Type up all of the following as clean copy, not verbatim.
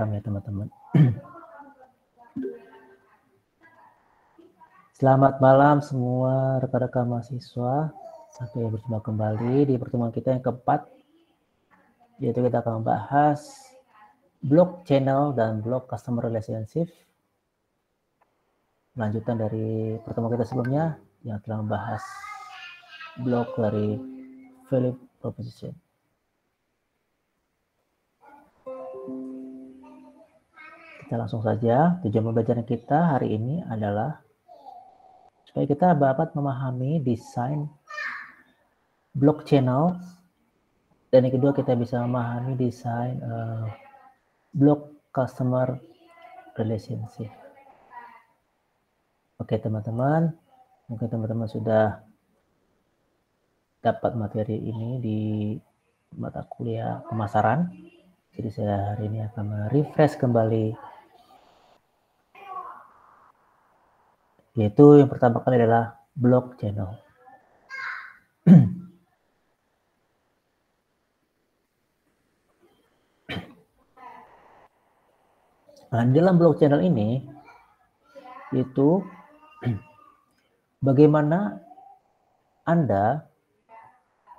direkam ya teman-teman. Selamat malam semua rekan-rekan mahasiswa. Sampai berjumpa kembali di pertemuan kita yang keempat, yaitu kita akan membahas blog channel dan blog customer relationship. Lanjutan dari pertemuan kita sebelumnya yang telah membahas blog dari value proposition. Kita langsung saja. Tujuan pembelajaran kita hari ini adalah supaya kita dapat memahami desain blog channel, dan yang kedua kita bisa memahami desain blog customer relationship. Oke teman-teman, mungkin teman-teman sudah dapat materi ini di mata kuliah pemasaran. Jadi saya hari ini akan merefresh kembali, yaitu yang pertama kali adalah blog channel. Nah, di dalam blog channel ini itu bagaimana Anda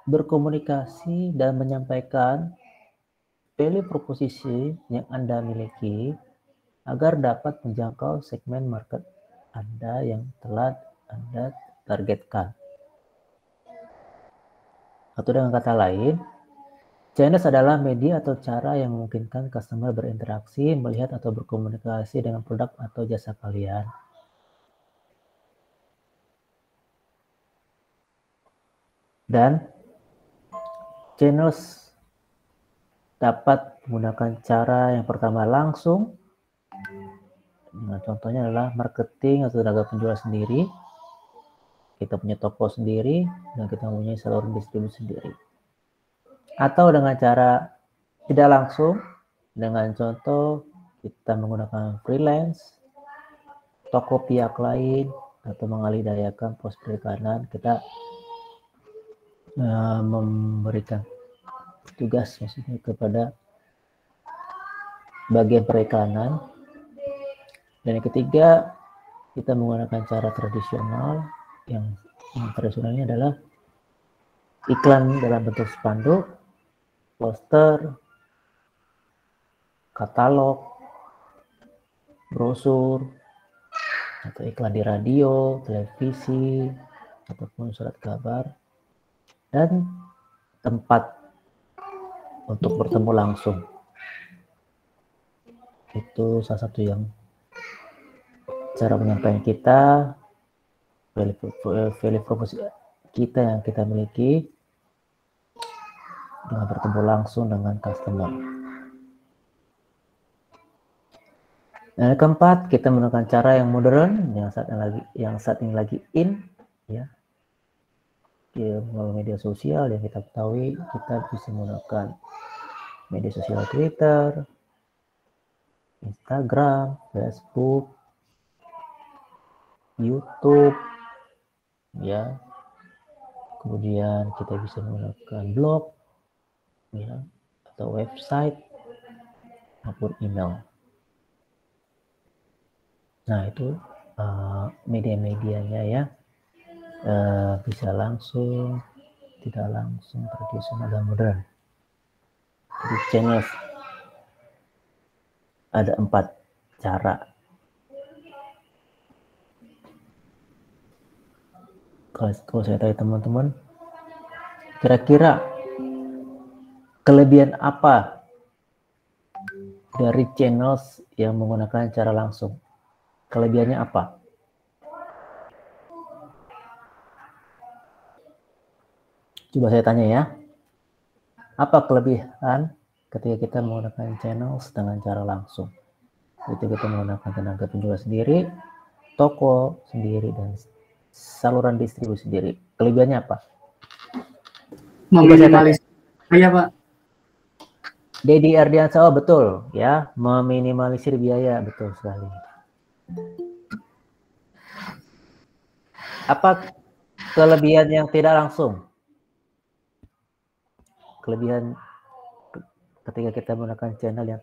berkomunikasi dan menyampaikan value proposition yang Anda miliki agar dapat menjangkau segmen market Anda yang telah Anda targetkan. Atau dengan kata lain, channels adalah media atau cara yang memungkinkan customer berinteraksi, melihat atau berkomunikasi dengan produk atau jasa kalian. Dan channels dapat menggunakan cara yang pertama langsung. Nah, contohnya adalah marketing atau tenaga penjual sendiri. Kita punya toko sendiri dan kita punya saluran distribusi sendiri. Atau dengan cara tidak langsung, dengan contoh kita menggunakan freelance, toko pihak lain, atau mengalihdayakan pos perikanan. Kita memberikan tugas maksudnya kepada bagian perikanan. Dan yang ketiga, kita menggunakan cara tradisional. Yang tradisionalnya adalah iklan dalam bentuk spanduk, poster, katalog, brosur, atau iklan di radio, televisi, ataupun surat kabar, dan tempat untuk bertemu langsung. Itu salah satu yang cara penyampaian kita, value proposition kita yang kita miliki dengan bertemu langsung dengan customer. Nah, yang keempat, kita menggunakan cara yang modern yang saat ini lagi in, ya. Melalui media sosial yang kita ketahui, kita bisa menggunakan media sosial Twitter, Instagram, Facebook, YouTube, ya. Kemudian kita bisa menggunakan blog, ya, atau website maupun email. Nah, itu media-medianya ya, bisa langsung, tidak langsung, tradisional dan modern. Jadi channel ada 4 cara. Kalau saya tanya teman-teman, kira-kira kelebihan apa dari channels yang menggunakan cara langsung? Kelebihannya apa? Coba saya tanya ya. Apa kelebihan ketika kita menggunakan channels dengan cara langsung? Itu kita menggunakan tenaga penjual sendiri, toko sendiri, dan saluran distribusi sendiri. Kelebihannya apa? Meminimalis. Iya, Pak. Dedi Ardiansa, oh betul ya, meminimalisir biaya, betul sekali. Apa kelebihan yang tidak langsung? Kelebihan ketika kita menggunakan channel yang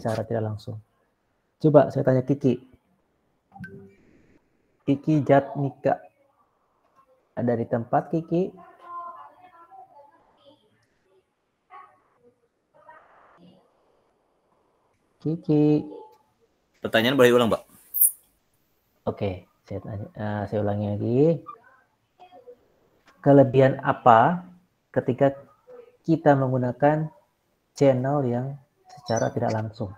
secara tidak langsung. Coba saya tanya Kiki. Kiki Jatnika. Ada di tempat Kiki? Kiki. Pertanyaan boleh ulang, Pak? Oke, saya ulangi lagi. Kelebihan apa ketika kita menggunakan channel yang secara tidak langsung?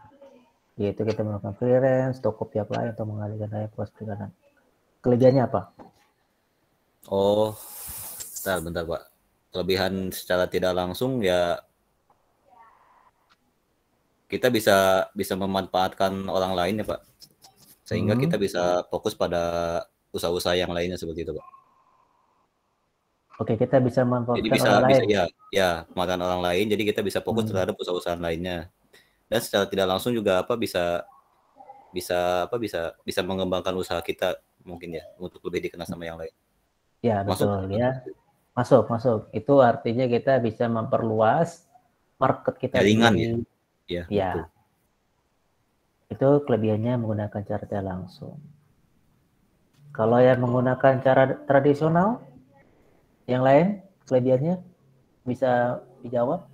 Yaitu kita menggunakan freelance, toko pihak lain, atau mengalihkan daya proses perikanan. Kelebihannya apa? Oh, bentar, Pak. Kelebihan secara tidak langsung ya kita bisa memanfaatkan orang lain ya, Pak. Sehingga kita bisa fokus pada usaha-usaha yang lainnya seperti itu, Pak. Oke, kita bisa Jadi memanfaatkan bisa orang lain. makan orang lain. Jadi kita bisa fokus terhadap usaha-usaha lainnya. Dan secara tidak langsung juga bisa mengembangkan usaha kita mungkin ya untuk lebih dikenal sama yang lain. Ya, Masuk betul ya. Masuk. Itu artinya kita bisa memperluas market kita jaringan ya. sendiri. Ya, Ya. betul. Itu kelebihannya menggunakan cara tidak langsung. Kalau yang menggunakan cara tradisional, yang lain kelebihannya bisa dijawab?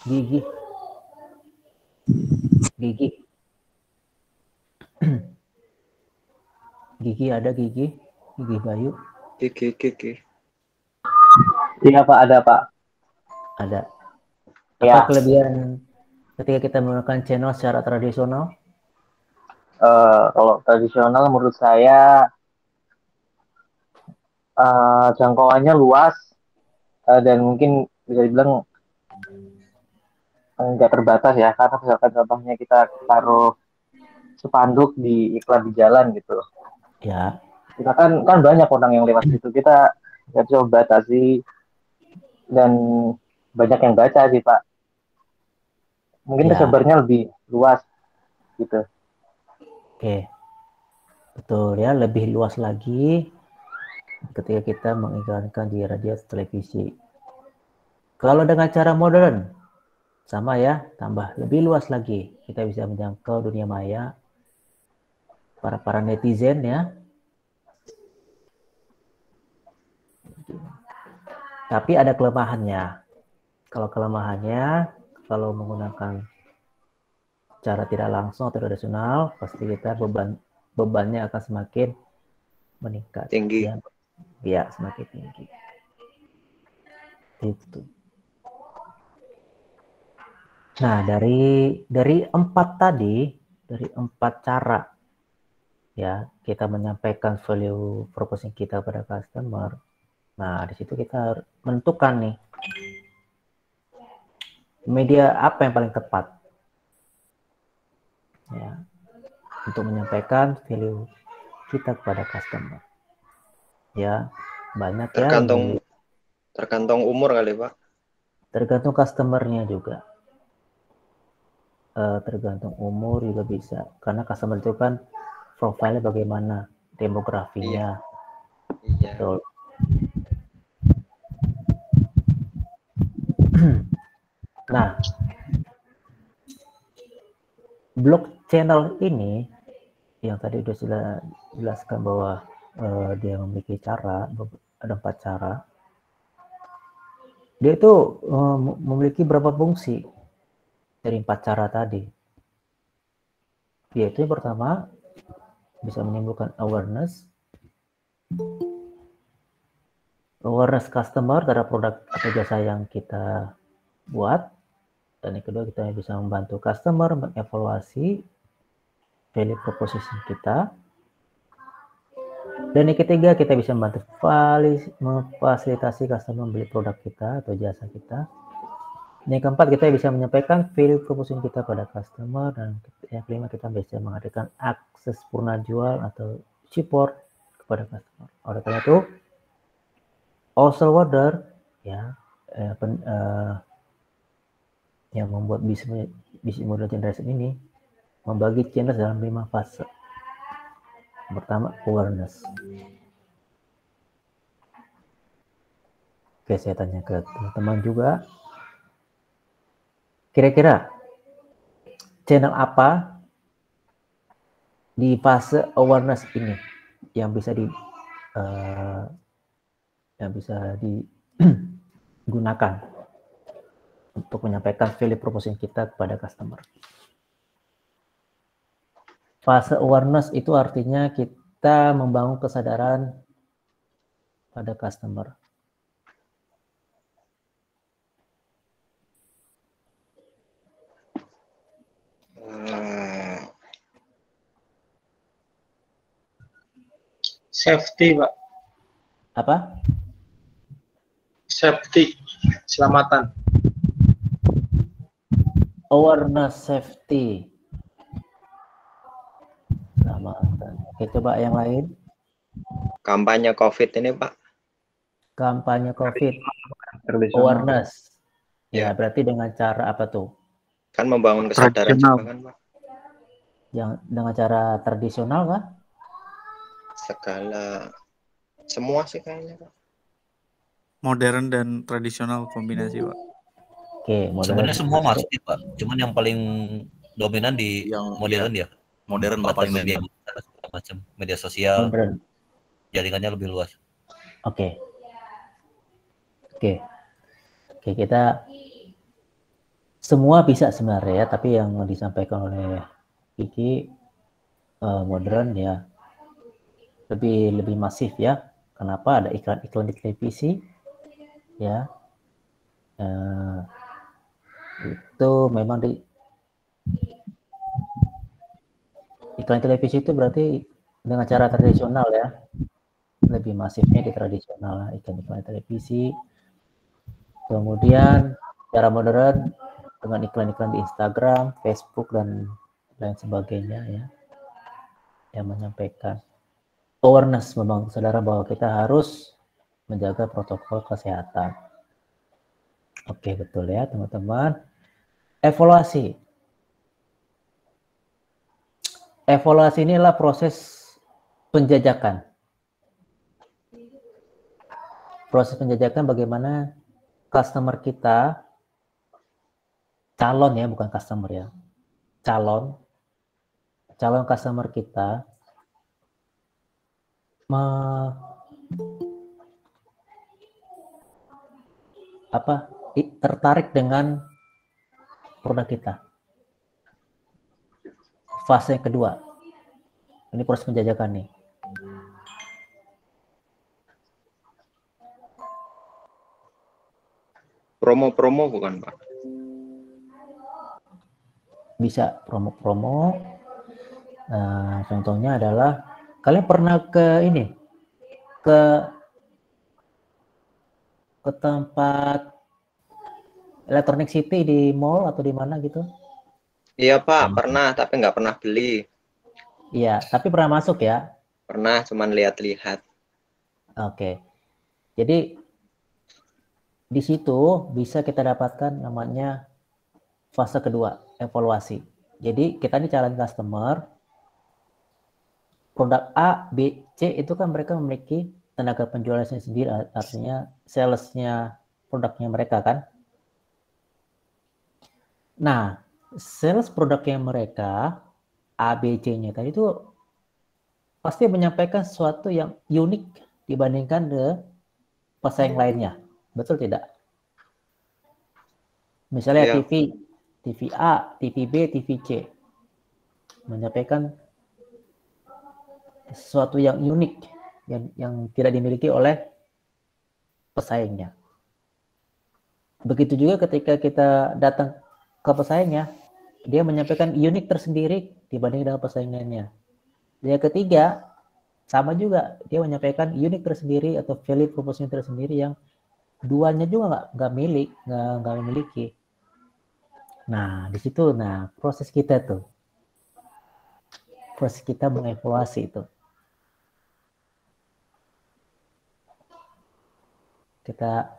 Gigi. Gigi ada Gigi Bayu. Gigi. Iya Pak, ada Pak. Ada. Apa Ya. kelebihan ketika kita menggunakan channel secara tradisional? Kalau tradisional menurut saya jangkauannya luas dan mungkin bisa dibilang nggak terbatas ya, karena misalkan contohnya kita taruh spanduk di iklan di jalan gitu. Ya. Kita kan banyak orang yang lewat situ, kita nggak bisa batasi dan banyak yang baca sih Pak. Mungkin tersebarnya lebih luas gitu. Oke. Betul ya, lebih luas lagi ketika kita mengiklankan di radio televisi. Kalau dengan cara modern, sama ya, tambah lebih luas lagi. Kita bisa menjangkau dunia maya, para netizen ya. Tapi ada kelemahannya. Kalau menggunakan cara tidak langsung atau tradisional, pasti kita bebannya akan semakin meningkat. Tinggi. Ya, semakin tinggi. Itu. Nah, dari empat cara ya kita menyampaikan value proposition kita pada customer. Nah, di situ kita menentukan nih media apa yang paling tepat ya untuk menyampaikan value kita kepada customer. Ya, banyak tergantung umur kali Pak. Tergantung customernya juga. Tergantung umur juga bisa, karena customer itu kan profilnya bagaimana, demografinya. Iya. Betul. Nah, blog channel ini yang tadi sudah jelaskan bahwa dia memiliki cara, ada 4 cara. Dia itu memiliki berapa fungsi dari 4 cara tadi. Yaitu yang pertama bisa menimbulkan awareness customer terhadap produk atau jasa yang kita buat. Dan yang kedua, kita bisa membantu customer mengevaluasi value proposition kita. Dan yang ketiga, kita bisa membantu memfasilitasi customer membeli produk kita atau jasa kita. Yang keempat, kita bisa menyampaikan value proposition kita pada customer. Dan yang kelima, kita bisa mengadakan akses purna jual atau support kepada customer. Oleh karena itu, All Order ya yang membuat bisnis model generation ini membagi channel dalam 5 fase. Pertama, awareness. Oke, saya tanya ke teman-teman juga. Kira-kira channel apa di fase awareness ini yang bisa digunakan untuk menyampaikan value proposition kita kepada customer. Fase awareness itu artinya kita membangun kesadaran pada customer. Safety, Pak. Apa? Safety, keselamatan. Awareness, safety. Oke, coba yang lain. Kampanye COVID ini, Pak. Kampanye COVID. Tradisional. Awareness. Ya, Ya. berarti dengan cara apa tuh? Kan membangun kesadaran Tradisional. juga kan, Pak. Yang dengan cara tradisional kah? Segala semua sih kayaknya, Pak. Modern dan tradisional kombinasi, Pak. Oke, Sebenarnya semua masuk ya, Pak. Cuman yang paling dominan di Yang modern ya. Modern Pak, paling media macam media sosial. modern. Jaringannya lebih luas. Oke. Oke. Oke, kita semua bisa sebenarnya ya, tapi yang disampaikan oleh Kiki modern ya lebih masif ya. Kenapa? Ada iklan-iklan di televisi ya. Itu memang di iklan televisi itu berarti dengan cara tradisional ya, lebih masifnya di tradisional iklan-iklan televisi. Kemudian cara modern dengan iklan-iklan di Instagram, Facebook dan lain sebagainya ya, yang menyampaikan awareness, membangun kesadaran bahwa kita harus menjaga protokol kesehatan. Oke, betul ya teman-teman. Evaluasi. Evaluasi inilah proses penjajakan. Proses penjajakan bagaimana customer kita, calon ya, bukan customer ya, calon customer kita tertarik dengan produk kita. Fase yang kedua, ini proses penjajakan nih. Promo-promo bukan, Pak? Bisa promo-promo. Nah, contohnya adalah kalian pernah ke tempat Electronic City di mall atau di mana gitu? Iya, Pak, pernah, tapi nggak pernah beli. Iya, tapi pernah masuk ya? Pernah, cuman lihat-lihat. Oke. Jadi di situ bisa kita dapatkan namanya fase kedua, evaluasi. Jadi kita ini calon customer, produk A, B, C itu kan mereka memiliki tenaga penjualannya sendiri, artinya salesnya produknya mereka kan. Nah, sales produknya mereka, A, B, C-nya tadi itu pasti menyampaikan sesuatu yang unik dibandingkan pesaing lainnya. Betul tidak? Misalnya Iya. TV A, TV B, TV C. Menyampaikan sesuatu yang unik, yang tidak dimiliki oleh pesaingnya. Begitu juga ketika kita datang ke pesaingnya, dia menyampaikan unik tersendiri dibanding dengan pesaing lainnya. Yang ketiga, sama juga, dia menyampaikan unik tersendiri atau value proposition tersendiri yang duanya juga nggak memiliki. Nah, di situ, proses kita mengevaluasi itu. Kita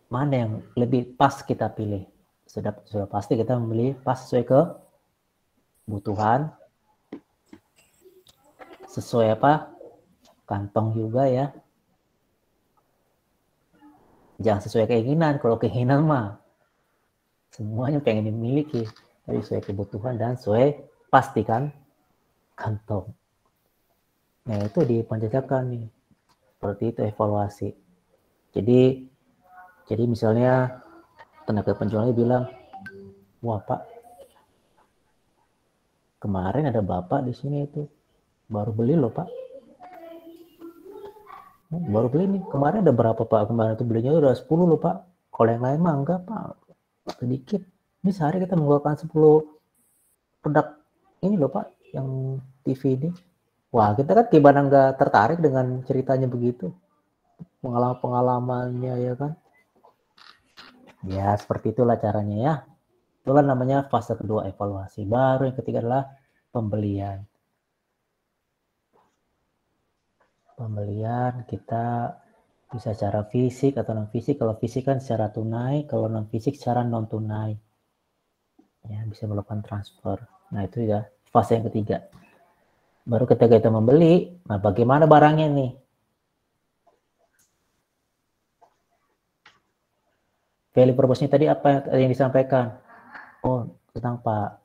mana yang lebih pas kita pilih. Sudah pasti kita memilih pas sesuai kebutuhan sesuai apa? Kantong juga ya. Jangan sesuai keinginan. Kalau keinginan mah semuanya pengen dimiliki. Tapi sesuai kebutuhan dan sesuai pastikan kantong. Nah itu dipanjajakan nih. Seperti itu evaluasi. Jadi misalnya tenaga penjualnya bilang, wah Pak, kemarin ada Bapak di sini itu baru beli loh Pak. Baru beli nih. Kemarin ada berapa Pak? Kemarin itu belinya udah 10 loh Pak. Kalau yang lain mah enggak Pak. Sedikit. Ini sehari kita mengeluarkan 10 produk ini loh Pak. Yang TV ini. Wah kita kan gimana enggak tertarik dengan ceritanya begitu. Pengalamannya ya kan. Ya seperti itulah caranya ya. Itulah namanya fase kedua evaluasi. Baru yang ketiga adalah pembelian. Pembelian kita bisa secara fisik atau non fisik. Kalau fisik kan secara tunai, kalau non fisik secara non tunai. Ya, bisa melakukan transfer. Nah, itu ya fase yang ketiga. Baru ketika kita membeli, nah bagaimana barangnya nih? Value purpose-nya tadi apa yang disampaikan? Oh, tentang Pak,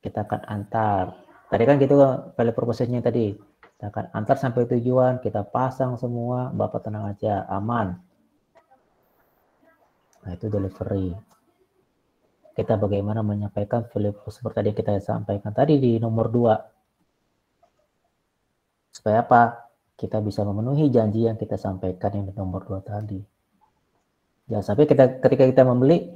kita akan antar. Tadi kan gitu value purpose-nya tadi. Kita akan antar sampai tujuan, kita pasang semua, Bapak tenang aja, aman. Nah, itu delivery. Kita bagaimana menyampaikan value seperti tadi kita sampaikan tadi di nomor 2. Supaya apa? Kita bisa memenuhi janji yang kita sampaikan yang di nomor 2 tadi. Jangan sampai ketika kita membeli,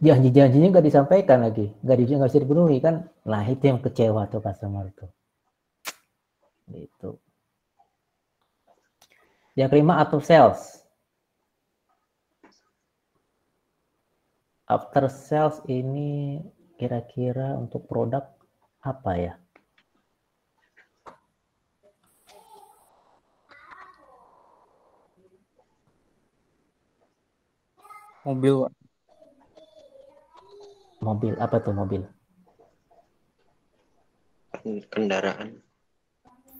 janji-janjinya nggak disampaikan lagi, nggak bisa dipenuhi kan. Nah itu yang kecewa tuh customer itu. Gitu. Yang kelima, after sales. After sales ini kira-kira untuk produk apa ya? Mobil, Pak. Mobil, apa tuh mobil? Kendaraan.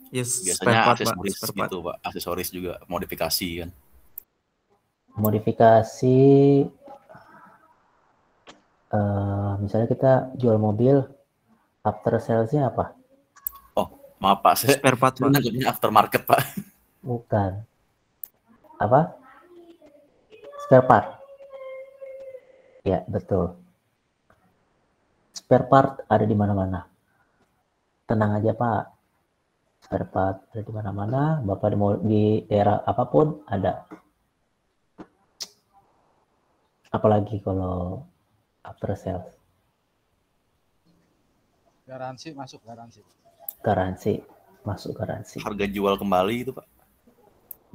Yes, Biasanya spare part, Pak. aksesoris Spare part. gitu, Pak. Aksesoris juga modifikasi kan. Modifikasi, misalnya kita jual mobil, after sales-nya apa? Oh, maaf Pak, saya Spare part, Pak. nangkepnya aftermarket, Pak. Bukan. Apa? Spare part. Ya, betul. Spare part ada di mana-mana. Tenang aja, Pak. Spare part ada di mana-mana. Bapak di daerah apapun ada. Apalagi kalau after sales. Garansi masuk garansi. Garansi. Masuk garansi. Harga jual kembali itu, Pak.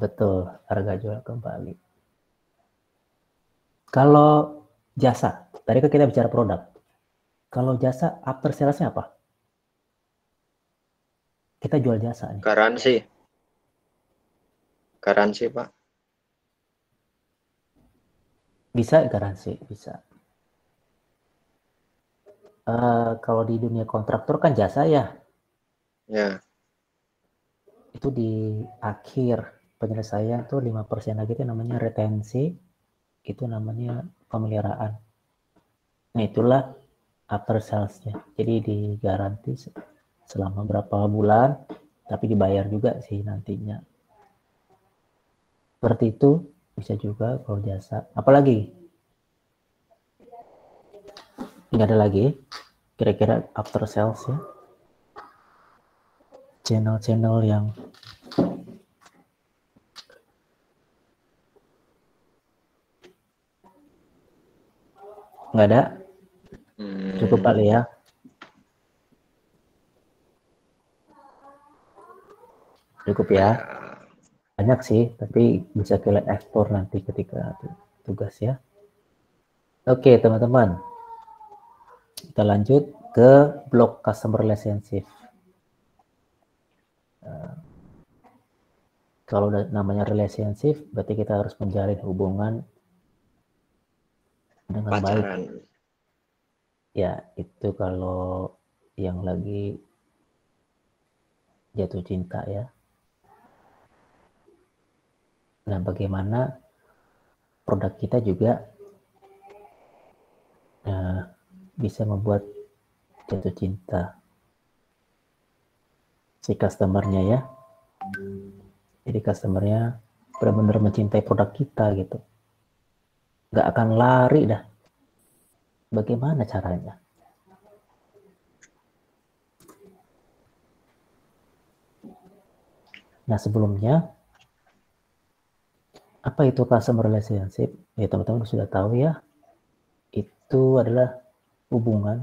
Betul. Harga jual kembali. Kalau jasa. Tadi kan kita bicara produk. Kalau jasa, after sales-nya apa? Kita jual jasa nih. Garansi. Garansi, Pak. Bisa garansi, bisa. Kalau di dunia kontraktor kan jasa ya. Ya. Itu di akhir penyelesaian tuh 5% lagi itu namanya retensi. Itu namanya pemeliharaan. Nah itulah after sales-nya. Jadi digaranti selama berapa bulan, tapi dibayar juga sih nantinya. Seperti itu bisa juga kalau jasa. Apalagi? Nggak ada lagi kira-kira after sales ya. Channel-channel yang nggak ada. Cukup kali ya. Cukup ya. Banyak sih, tapi bisa kalian ekspor nanti ketika tugas ya. Oke, teman-teman. Kita lanjut ke blok customer relationship. Kalau namanya relationship, berarti kita harus menjalin hubungan dengan Pacaran. baik. Ya, itu kalau yang lagi jatuh cinta ya. Nah, bagaimana produk kita juga bisa membuat jatuh cinta si customernya ya. Jadi customernya benar-benar mencintai produk kita gitu. Nggak akan lari dah. Bagaimana caranya? Nah, sebelumnya apa itu customer relationship? Ya, teman-teman sudah tahu ya. Itu adalah hubungan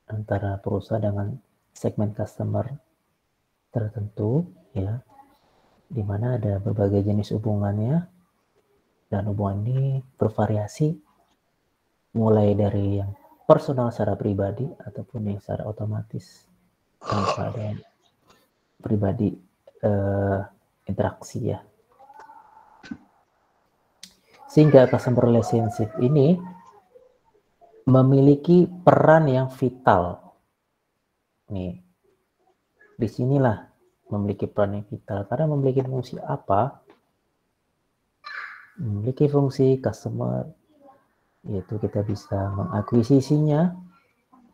antara perusahaan dengan segmen customer tertentu ya, di mana ada berbagai jenis hubungannya, dan hubungan ini bervariasi mulai dari yang personal secara pribadi ataupun yang secara otomatis tanpa ada pribadi interaksi ya. Sehingga customer relationship ini memiliki peran yang vital. Nih, disinilah memiliki peran yang vital, karena memiliki fungsi apa? Memiliki fungsi customer, yaitu kita bisa mengakuisisinya,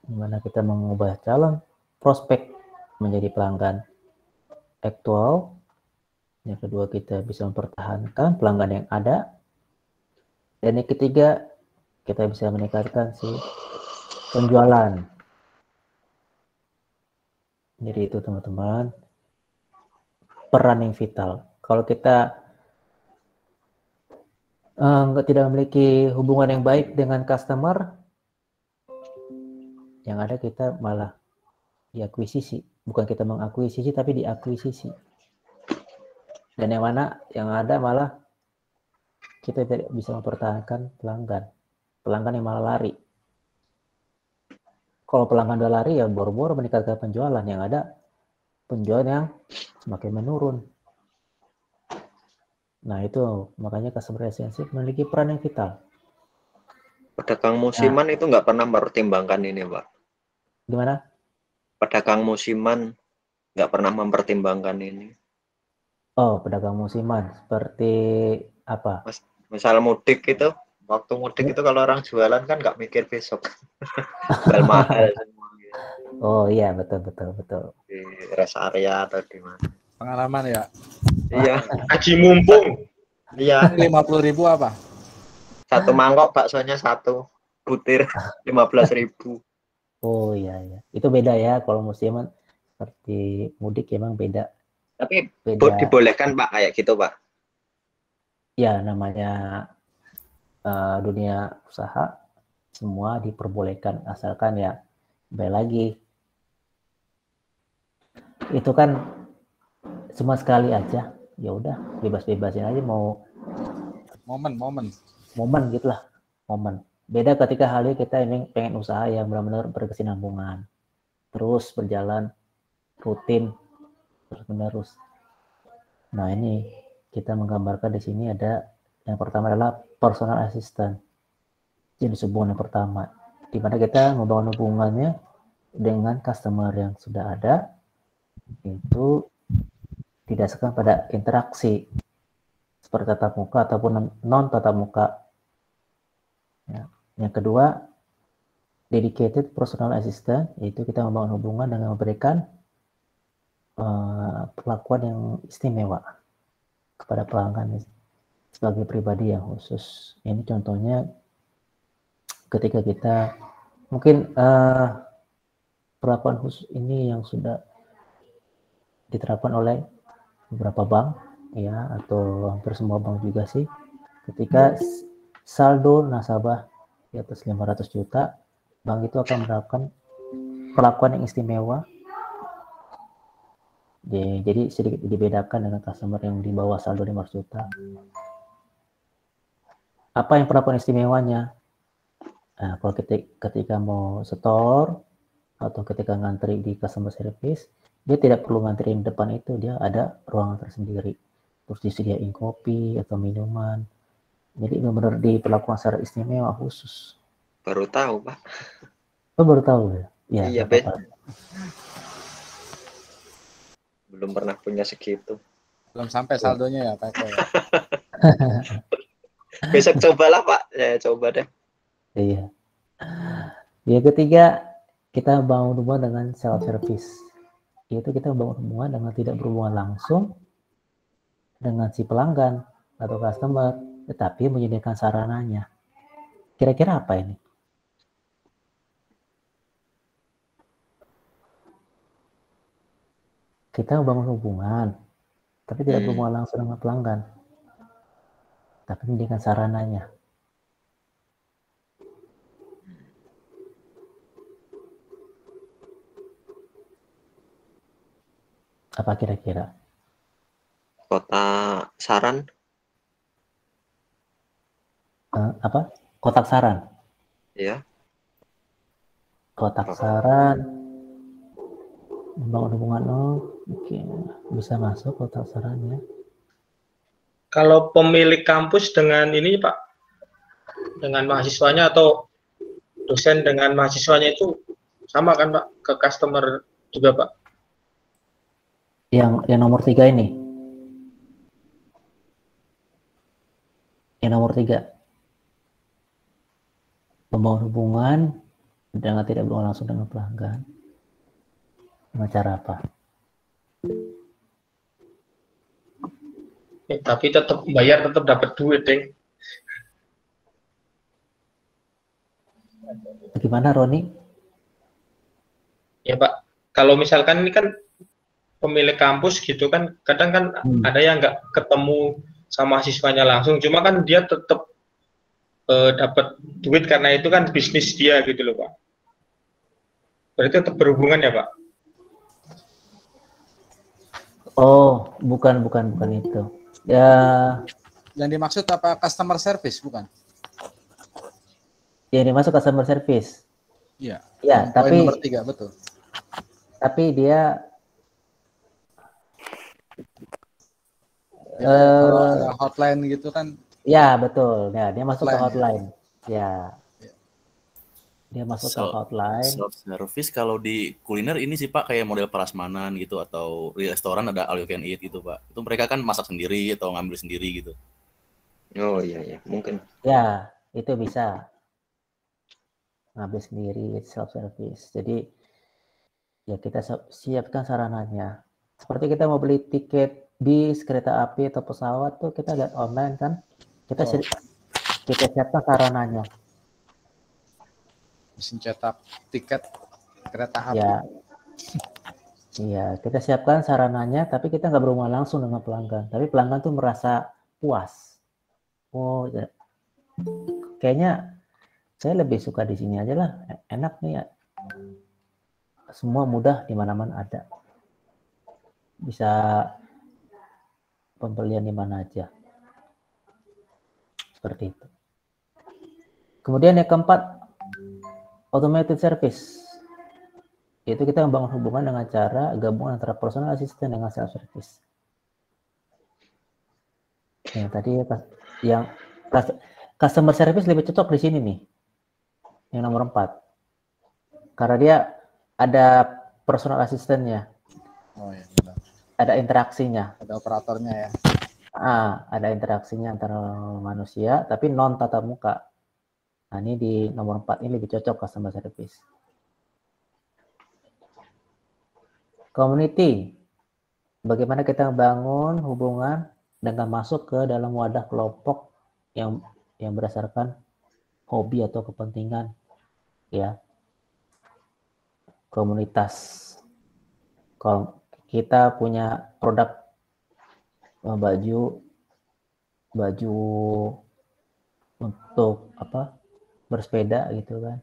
di mana kita mengubah calon prospek menjadi pelanggan aktual. Yang kedua, kita bisa mempertahankan pelanggan yang ada. Dan yang ketiga, kita bisa meningkatkan si penjualan. Jadi itu teman-teman, peran yang vital. Kalau kita tidak memiliki hubungan yang baik dengan customer, yang ada kita malah diakuisisi. Bukan kita mengakuisisi, tapi diakuisisi. Dan yang mana yang ada malah kita tidak bisa mempertahankan pelanggan. Pelanggan yang malah lari. Kalau pelanggan udah lari ya boro-boro meningkatkan penjualan. Yang ada penjualan yang semakin menurun. Nah itu makanya customer relationship memiliki peran yang vital. Pedagang musiman itu nggak pernah mempertimbangkan ini, Pak. Gimana? Pedagang musiman nggak pernah mempertimbangkan ini. Oh, pedagang musiman seperti apa? Misal mudik itu, waktu mudik itu kalau orang jualan kan nggak mikir besok. Jual mahal semua. Oh iya, betul. Di rest area atau di mana? Pengalaman ya. Iya. Haji mumpung. Iya. 50.000 apa? Satu mangkok baksonya 1 butir 15.000. Oh iya. Itu beda ya, kalau musiman seperti mudik emang beda. Tapi Beda. dibolehkan Pak kayak gitu Pak? Ya namanya dunia usaha semua diperbolehkan, asalkan ya balik lagi itu kan cuma sekali aja, ya udah bebas-bebasin aja, mau momen gitulah, momen. Beda ketika halnya kita ini pengen usaha yang benar-benar berkesinambungan, terus berjalan rutin terus menerus. Nah ini kita menggambarkan di sini ada yang pertama adalah personal assistant, jenis hubungan yang pertama, di mana kita membangun hubungannya dengan customer yang sudah ada, itu didasarkan pada interaksi seperti tatap muka ataupun non tatap muka. Ya. Yang kedua, dedicated personal assistant, yaitu kita membangun hubungan dengan memberikan perlakuan yang istimewa kepada pelanggan sebagai pribadi yang khusus. Ini contohnya ketika kita mungkin perlakuan khusus ini yang sudah diterapkan oleh beberapa bank ya, atau hampir semua bank juga sih. Ketika saldo nasabah di atas 500 juta, bank itu akan menerapkan perlakuan yang istimewa. Jadi sedikit dibedakan dengan customer yang di bawah saldo 500 juta. Apa yang perlakuan istimewanya? Nah, kalau ketika mau store atau ketika ngantri di customer service, dia tidak perlu ngantri di depan itu, dia ada ruangan tersendiri. Terus disediain kopi atau minuman. Jadi benar-benar diperlakukan secara istimewa khusus. Baru tahu Pak. Oh baru tahu ya? Ya iya, belum pernah punya segitu. Belum sampai saldonya ya Pak Eko ya. Besok cobalah Pak, saya coba deh. Iya. Yang ketiga, kita bangun hubungan dengan self service. Yaitu kita bangun hubungan dengan tidak berhubungan langsung dengan si pelanggan atau customer, tetapi menyediakan sarananya. Kira-kira apa ini? Kita membangun hubungan, tapi tidak berhubungan langsung dengan pelanggan, tapi menyediakan sarananya. Apa kira-kira? Kota saran. Apa? Kotak saran. Ya. Kotak saran. Membangun hubungan, oke. Bisa masuk kotak saran ya. Kalau pemilik kampus dengan ini Pak, dengan mahasiswanya atau dosen dengan mahasiswanya itu sama kan Pak, ke customer juga Pak? Yang nomor 3 ini. Yang nomor 3. Membangun hubungan dengan tidak berhubungan langsung dengan pelanggan. Dengan cara apa? Tapi tetap bayar, tetap dapat duit, Deng. Bagaimana, Roni? Ya Pak, kalau misalkan ini kan pemilik kampus gitu kan, kadang kan ada yang nggak ketemu sama siswanya langsung, cuma kan dia tetap dapat duit karena itu kan bisnis dia gitu loh Pak. Berarti tetap berhubungan ya Pak? Oh, bukan itu. Ya. Yang dimaksud apa customer service bukan? Yang dimaksud customer service. Iya. Ya, tapi nomor 3 betul. Tapi dia kalau ada hotline gitu kan? Ya betul. Ya, dia masuk ke hotline. Ya. Dia masuk ke hotline. Self service kalau di kuliner ini sih Pak kayak model prasmanan gitu atau di restoran ada all you can eat gitu Pak. Itu mereka kan masak sendiri atau ngambil sendiri gitu. Oh iya mungkin. Ya, itu bisa. Ngambil sendiri self service. Jadi ya kita siapkan sarananya. Seperti kita mau beli tiket bis, kereta api atau pesawat tuh kita lihat online kan. Kita siapkan sarananya. Mesin cetak tiket kereta api. Ya. Iya, kita siapkan sarananya, tapi kita nggak berhubungan langsung dengan pelanggan. Tapi pelanggan tuh merasa puas. Oh, ya. Kayaknya saya lebih suka di sini aja lah. Enak nih ya. Semua mudah, di mana-mana ada. Bisa pembelian di mana aja. Seperti itu. Kemudian yang keempat, automated service. Yaitu kita membangun hubungan dengan cara gabungan antara personal assistant dengan self service. Yang tadi yang customer service lebih cocok di sini nih. Yang nomor 4. Karena dia ada personal assistant-nya. Oh iya, benar. Ada interaksinya. Ada operatornya ya. Ada interaksinya antara manusia tapi non tatap muka. Nah, ini di nomor 4 ini lebih cocok customer service. Community. Bagaimana kita membangun hubungan dengan masuk ke dalam wadah kelompok yang berdasarkan hobi atau kepentingan ya. Komunitas. Kalau kita punya produk baju untuk bersepeda gitu kan.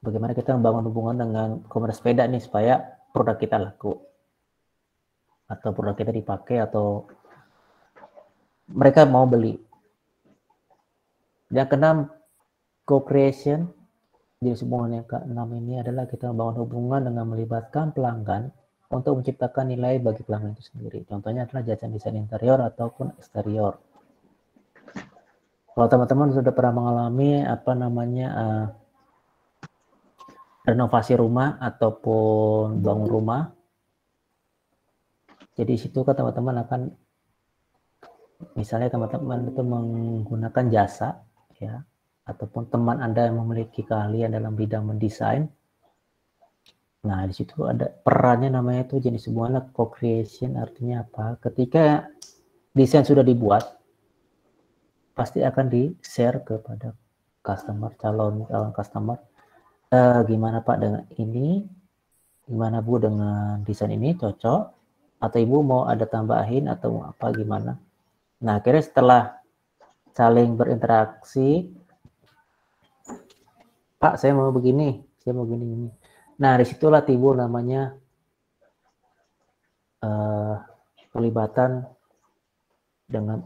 Bagaimana kita membangun hubungan dengan komunitas sepeda nih supaya produk kita laku atau produk kita dipakai atau mereka mau beli. Yang keenam, co-creation. Jadi hubungan yang keenam ini adalah kita membangun hubungan dengan melibatkan pelanggan untuk menciptakan nilai bagi pelanggan itu sendiri. Contohnya adalah jasa desain interior ataupun eksterior. Kalau teman-teman sudah pernah mengalami renovasi rumah ataupun bangun rumah, Jadi situ kan teman-teman akan, misalnya teman-teman itu menggunakan jasa, ya, ataupun teman Anda yang memiliki keahlian dalam bidang mendesain. Nah, di situ ada perannya, namanya itu jenis hubungannya co-creation. Artinya apa? Ketika desain sudah dibuat, pasti akan di-share kepada customer, calon customer. Gimana Pak dengan ini? Gimana Bu dengan desain ini, cocok? Atau Ibu mau ada tambahin atau apa, gimana? Nah, akhirnya setelah saling berinteraksi, Pak saya mau begini, saya mau gini. Nah, disitulah timbul namanya pelibatan dengan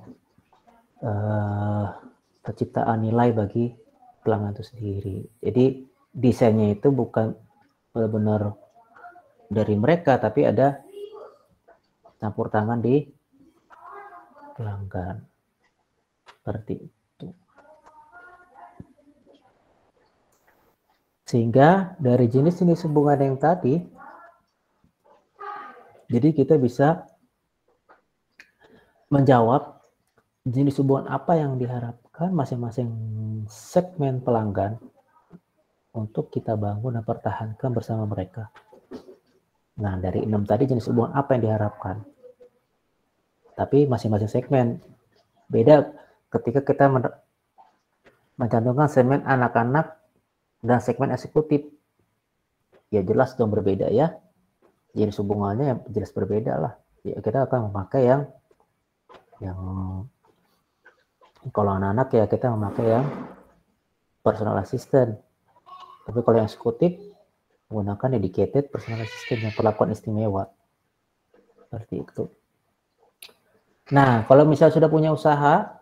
penciptaan nilai bagi pelanggan itu sendiri. Jadi desainnya itu bukan benar-benar dari mereka, tapi ada campur tangan di pelanggan. Seperti itu. Sehingga dari jenis-jenis hubungan yang tadi, jadi kita bisa menjawab jenis hubungan apa yang diharapkan masing-masing segmen pelanggan untuk kita bangun dan pertahankan bersama mereka. Nah, dari 6 tadi jenis hubungan apa yang diharapkan. Tapi masing-masing segmen beda ketika kita mencantumkan segmen anak-anak dan segmen eksekutif. Ya jelas dong berbeda ya. Jenis hubungannya jelas berbeda lah. Ya, kita akan memakai yang kalau anak-anak ya kita memakai yang personal assistant. Tapi kalau yang eksekutif menggunakan dedicated personal assistant yang perlakuan istimewa. Seperti itu. Nah, kalau misalnya sudah punya usaha,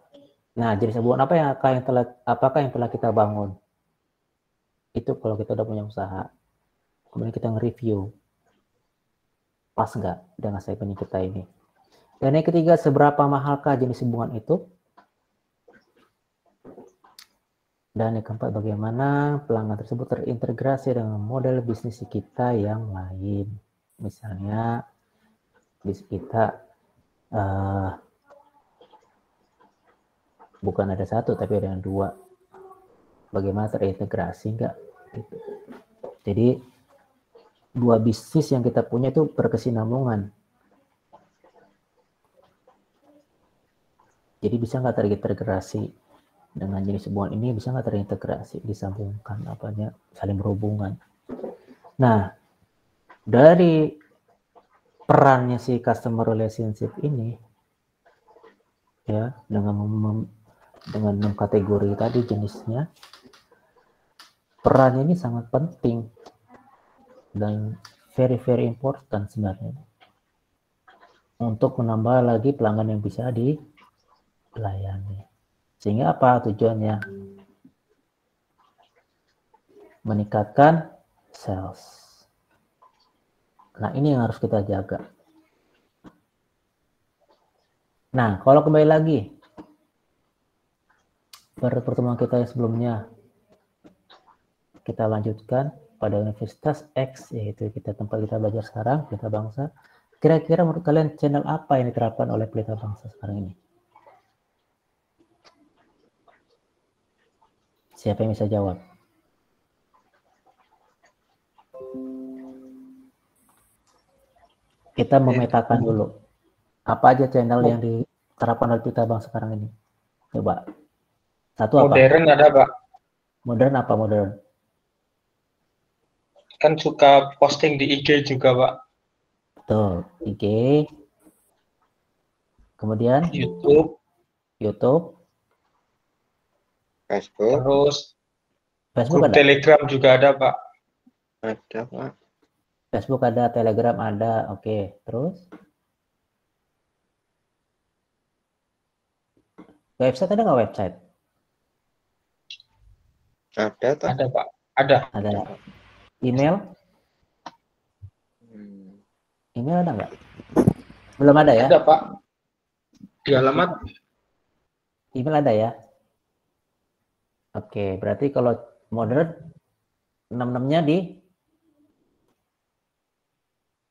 nah jenis hubungan apakah yang telah kita bangun? Itu kalau kita udah punya usaha. Kemudian kita nge-review. Pas nggak dengan segmen kita ini? Dan yang ketiga, seberapa mahalkah jenis hubungan itu? Dan yang keempat, bagaimana pelanggan tersebut terintegrasi dengan model bisnis kita yang lain. Misalnya, bisnis kita bukan ada satu, tapi ada yang dua. Bagaimana terintegrasi enggak? Gitu. Jadi, dua bisnis yang kita punya itu berkesinambungan. Jadi bisa nggak terintegrasi dengan jenis hubungan ini, bisa nggak terintegrasi, disambungkan, apanya, saling berhubungan. Nah, dari perannya si customer relationship ini, ya, dengan 6 kategori tadi jenisnya, perannya ini sangat penting dan very important sebenarnya untuk menambah lagi pelanggan yang bisa dilayani. Sehingga apa tujuannya? Meningkatkan sales. Nah, ini yang harus kita jaga. Nah, kalau kembali lagi pada pertemuan kita yang sebelumnya, kita lanjutkan pada Universitas X, yaitu tempat kita belajar sekarang, Pelita Bangsa. Kira-kira menurut kalian channel apa yang diterapkan oleh Pelita Bangsa sekarang ini? Siapa yang bisa jawab? Kita memetakan dulu. Apa aja channel yang diterapkan oleh Pelita Bangsa sekarang ini? Coba. Satu apa? Modern ada, Pak. Modern apa modern? Kan suka posting di IG juga, Pak. Betul. IG. Kemudian? YouTube. Facebook. Terus Facebook grup ada? Telegram juga ada, Pak. Ada, Pak. Facebook ada, Telegram ada. Oke. Terus? Website ada nggak website? Ada, toh? Ada, Pak. Ada. Ada. Email? Email ada nggak? Belum ada ya? Ada, Pak. Di alamat. Email ada ya? Oke, berarti kalau modern 6-6-nya di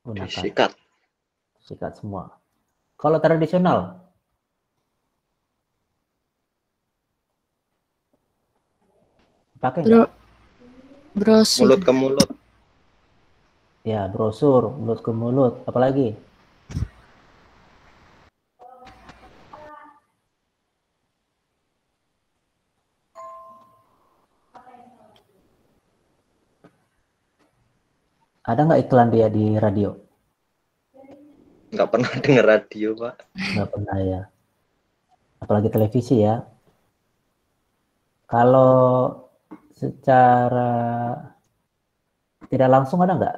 gunakan. Disikat. sikat semua. Kalau tradisional, pakai nggak? Brosur. Mulut ke mulut. Ya, brosur, mulut ke mulut. Apalagi? Ada nggak iklan dia di radio? Nggak pernah denger radio, Pak. Nggak pernah ya. Apalagi televisi ya. Kalau secara tidak langsung ada nggak?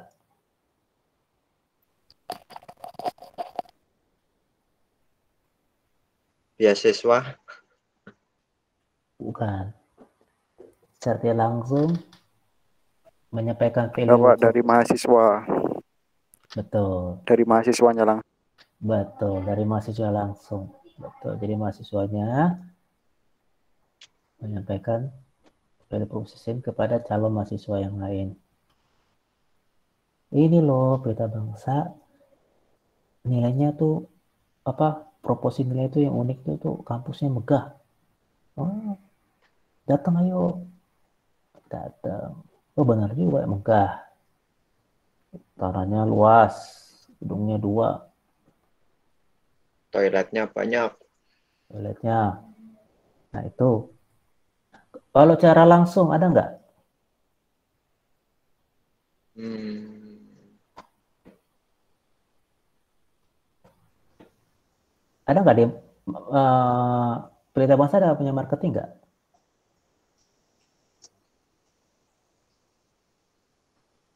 Beasiswa. Bukan. Secara tidak langsung menyampaikan Enggak, value. Pak, dari mahasiswa. Betul. Dari mahasiswanya langsung. Betul, dari mahasiswa langsung. Betul. Jadi mahasiswanya menyampaikan value proposition kepada calon mahasiswa yang lain. Ini loh Pelita Bangsa, nilainya tuh apa? Proposi nilai itu yang unik tuh kampusnya megah. Oh, datang ayo. Datang. Oh benar juga megah. Tanahnya luas, gedungnya 2. Toiletnya banyak. Toiletnya. Nah itu. Kalau cara langsung ada nggak? Ada nggak di Pelita Bangsa ada punya marketing nggak?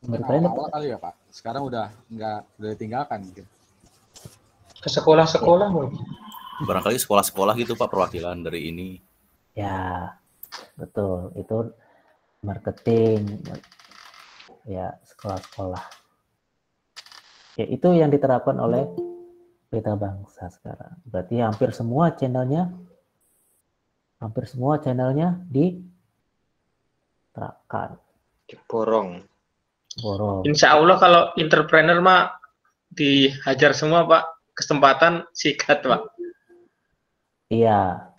Awal kali ya Pak. Sekarang udah ditinggalkan mungkin. Ke sekolah-sekolah mungkin. Barangkali sekolah-sekolah gitu Pak, perwakilan dari ini. Ya, betul. Itu marketing. Ya, sekolah-sekolah. Ya, itu yang diterapkan oleh Pelita Bangsa sekarang. Berarti hampir semua channelnya diterapkan. Diborong. Insya Allah kalau entrepreneur mah dihajar semua Pak, kesempatan sikat Pak. Iya,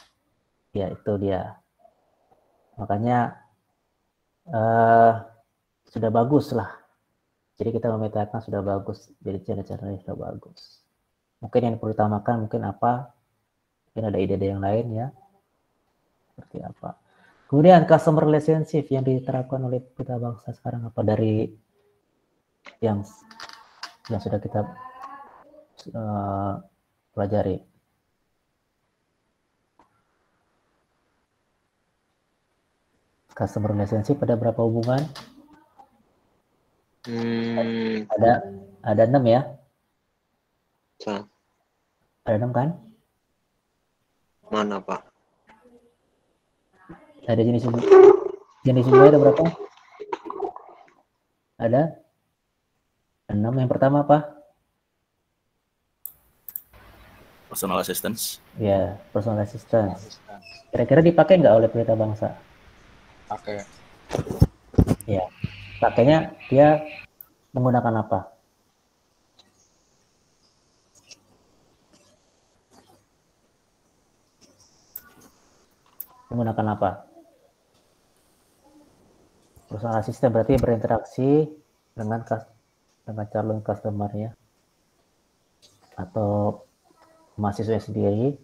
ya itu dia. Makanya sudah bagus lah. Jadi kita memetakan sudah bagus. Jadi cara-caranya sudah bagus. Mungkin yang perlu utamakan mungkin apa? Mungkin ada ide-ide yang lain ya. Seperti apa? Kemudian customer relationship yang diterapkan oleh Pelita Bangsa sekarang apa dari yang sudah kita pelajari? Customer relationship ada berapa hubungan? Ada 6 ya? Ada 6 kan? Mana Pak? Ada jenis hubungan ada berapa? Ada 6. Yang pertama apa? Personal assistance. Ya, personal assistance. Kira-kira dipakai nggak oleh Pelita Bangsa? Pakai. Ya, pakainya dia menggunakan apa? Menggunakan apa? Personal assistant berarti berinteraksi dengan calon customer ya, atau mahasiswa sendiri.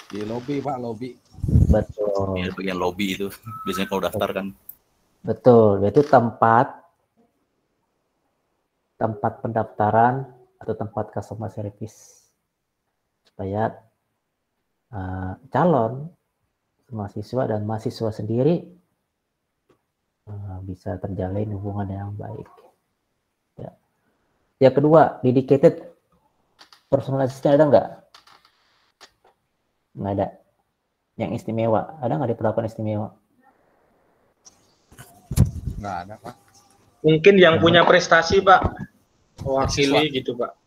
Di lobby Pak, lobby. Betul. Ya, bagian lobby itu biasanya kalau daftar kan. Betul, itu tempat pendaftaran atau tempat customer service supaya calon mahasiswa dan mahasiswa sendiri bisa terjalin hubungan yang baik. Ya. Yang kedua, dedicated personal assistant ada nggak? Nggak ada. Yang istimewa, ada nggak diperlakukan istimewa? Nggak ada Pak. Mungkin yang punya prestasi Pak, mewakili gitu Pak.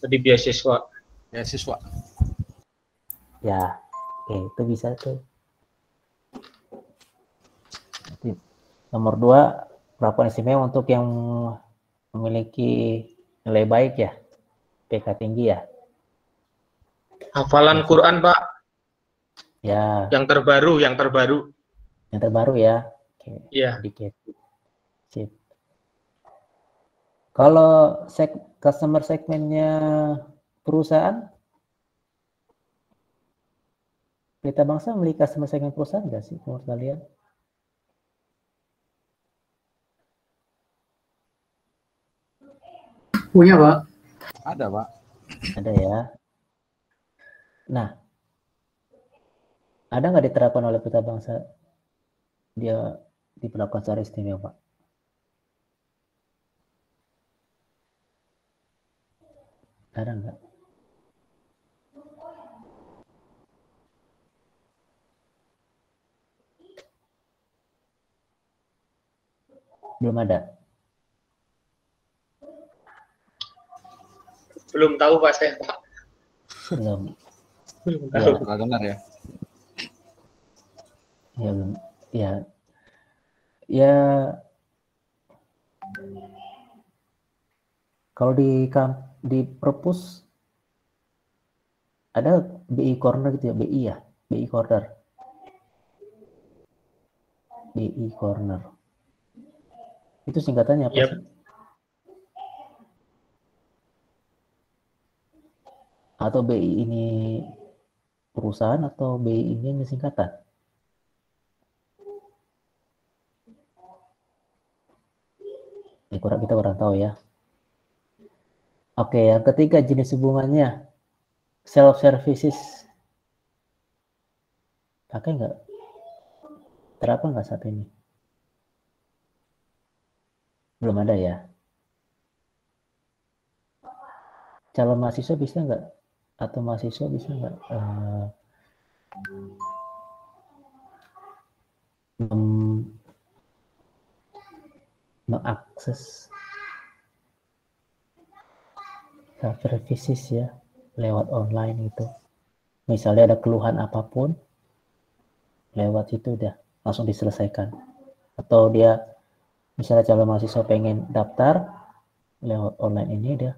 Jadi beasiswa. Beasiswa. Ya, oke, itu bisa tuh. Nomor 2, perlakuan istimewa untuk yang memiliki nilai baik ya. PK tinggi ya? Hafalan Quran, Pak. Ya. Yang terbaru. Yang terbaru ya. Oke. Iya. Sedikit. Sip. Kalau customer segmennya perusahaan, Pelita Bangsa memiliki customer segmen perusahaan nggak sih menurut kalian? Punya, Pak. Ada, Pak. Ada ya. Nah, ada nggak diterapkan oleh Pelita Bangsa dia diperlakukan secara istimewa, Pak? Ada nggak? Belum ada. Belum tahu, Pak, saya, Pak. Belum. Belum Ya, tahu. Pernah dengar ya? ya belum. Ya. Kalau di perpus ada BI corner gitu ya, BI corner. BI corner. Itu singkatannya apa sih? Atau BI ini perusahaan atau BI ini singkatan? Kita kurang tahu ya. Oke, yang ketiga jenis hubungannya self services. Pakai nggak? Terapa nggak saat ini? Belum ada ya. Calon mahasiswa bisa nggak? Atau mahasiswa bisa nggak mengakses self services ya lewat online itu? Misalnya ada keluhan apapun, lewat situ udah langsung diselesaikan. Atau dia misalnya calon mahasiswa pengen daftar lewat online ini, dia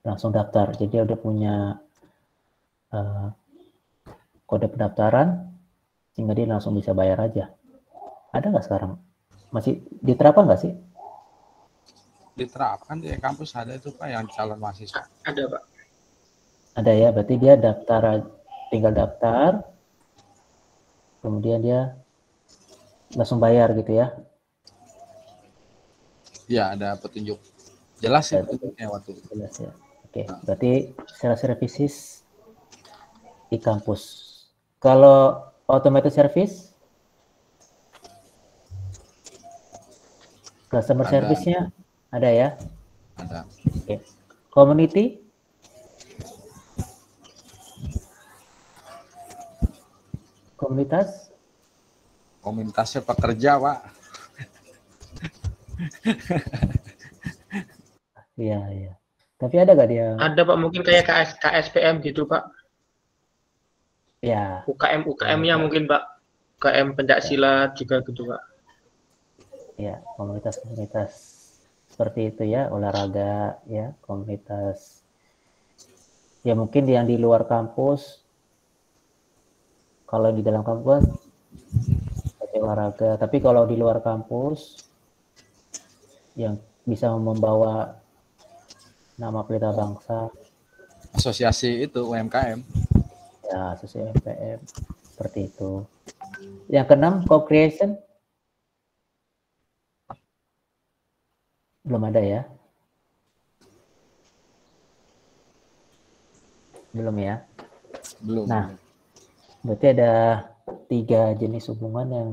langsung daftar. Jadi dia udah punya kode pendaftaran sehingga dia langsung bisa bayar aja. Ada nggak sekarang? Masih diterapkan nggak sih? Diterapkan di kampus ada itu, Pak, yang calon mahasiswa. Ada, Pak. Ada ya, berarti dia tinggal daftar, kemudian dia langsung bayar gitu ya? Iya, ada petunjuk. Jelas sih petunjuknya waktu itu. Jelas ya. Oke, berarti self services di kampus. Kalau automated service, customer service-nya ada ya? Ada. Oke. Community? Komunitas? Komunitasnya pekerja, Pak. Iya. Tapi ada nggak dia? Ada, Pak, mungkin kayak KSPM gitu, Pak. Ya. UKM-nya mungkin, Pak. UKM pencaksilat juga gitu, Pak. Ya, komunitas-komunitas seperti itu ya, olahraga ya, komunitas. Ya mungkin yang di luar kampus, kalau di dalam kampus olahraga, tapi kalau di luar kampus yang bisa membawa nama Pelita Bangsa, asosiasi itu UMKM. Ya, asosiasi UMKM seperti itu. Yang keenam, co-creation. Belum ada ya? Belum ya? Belum. Nah, berarti ada 3 jenis hubungan yang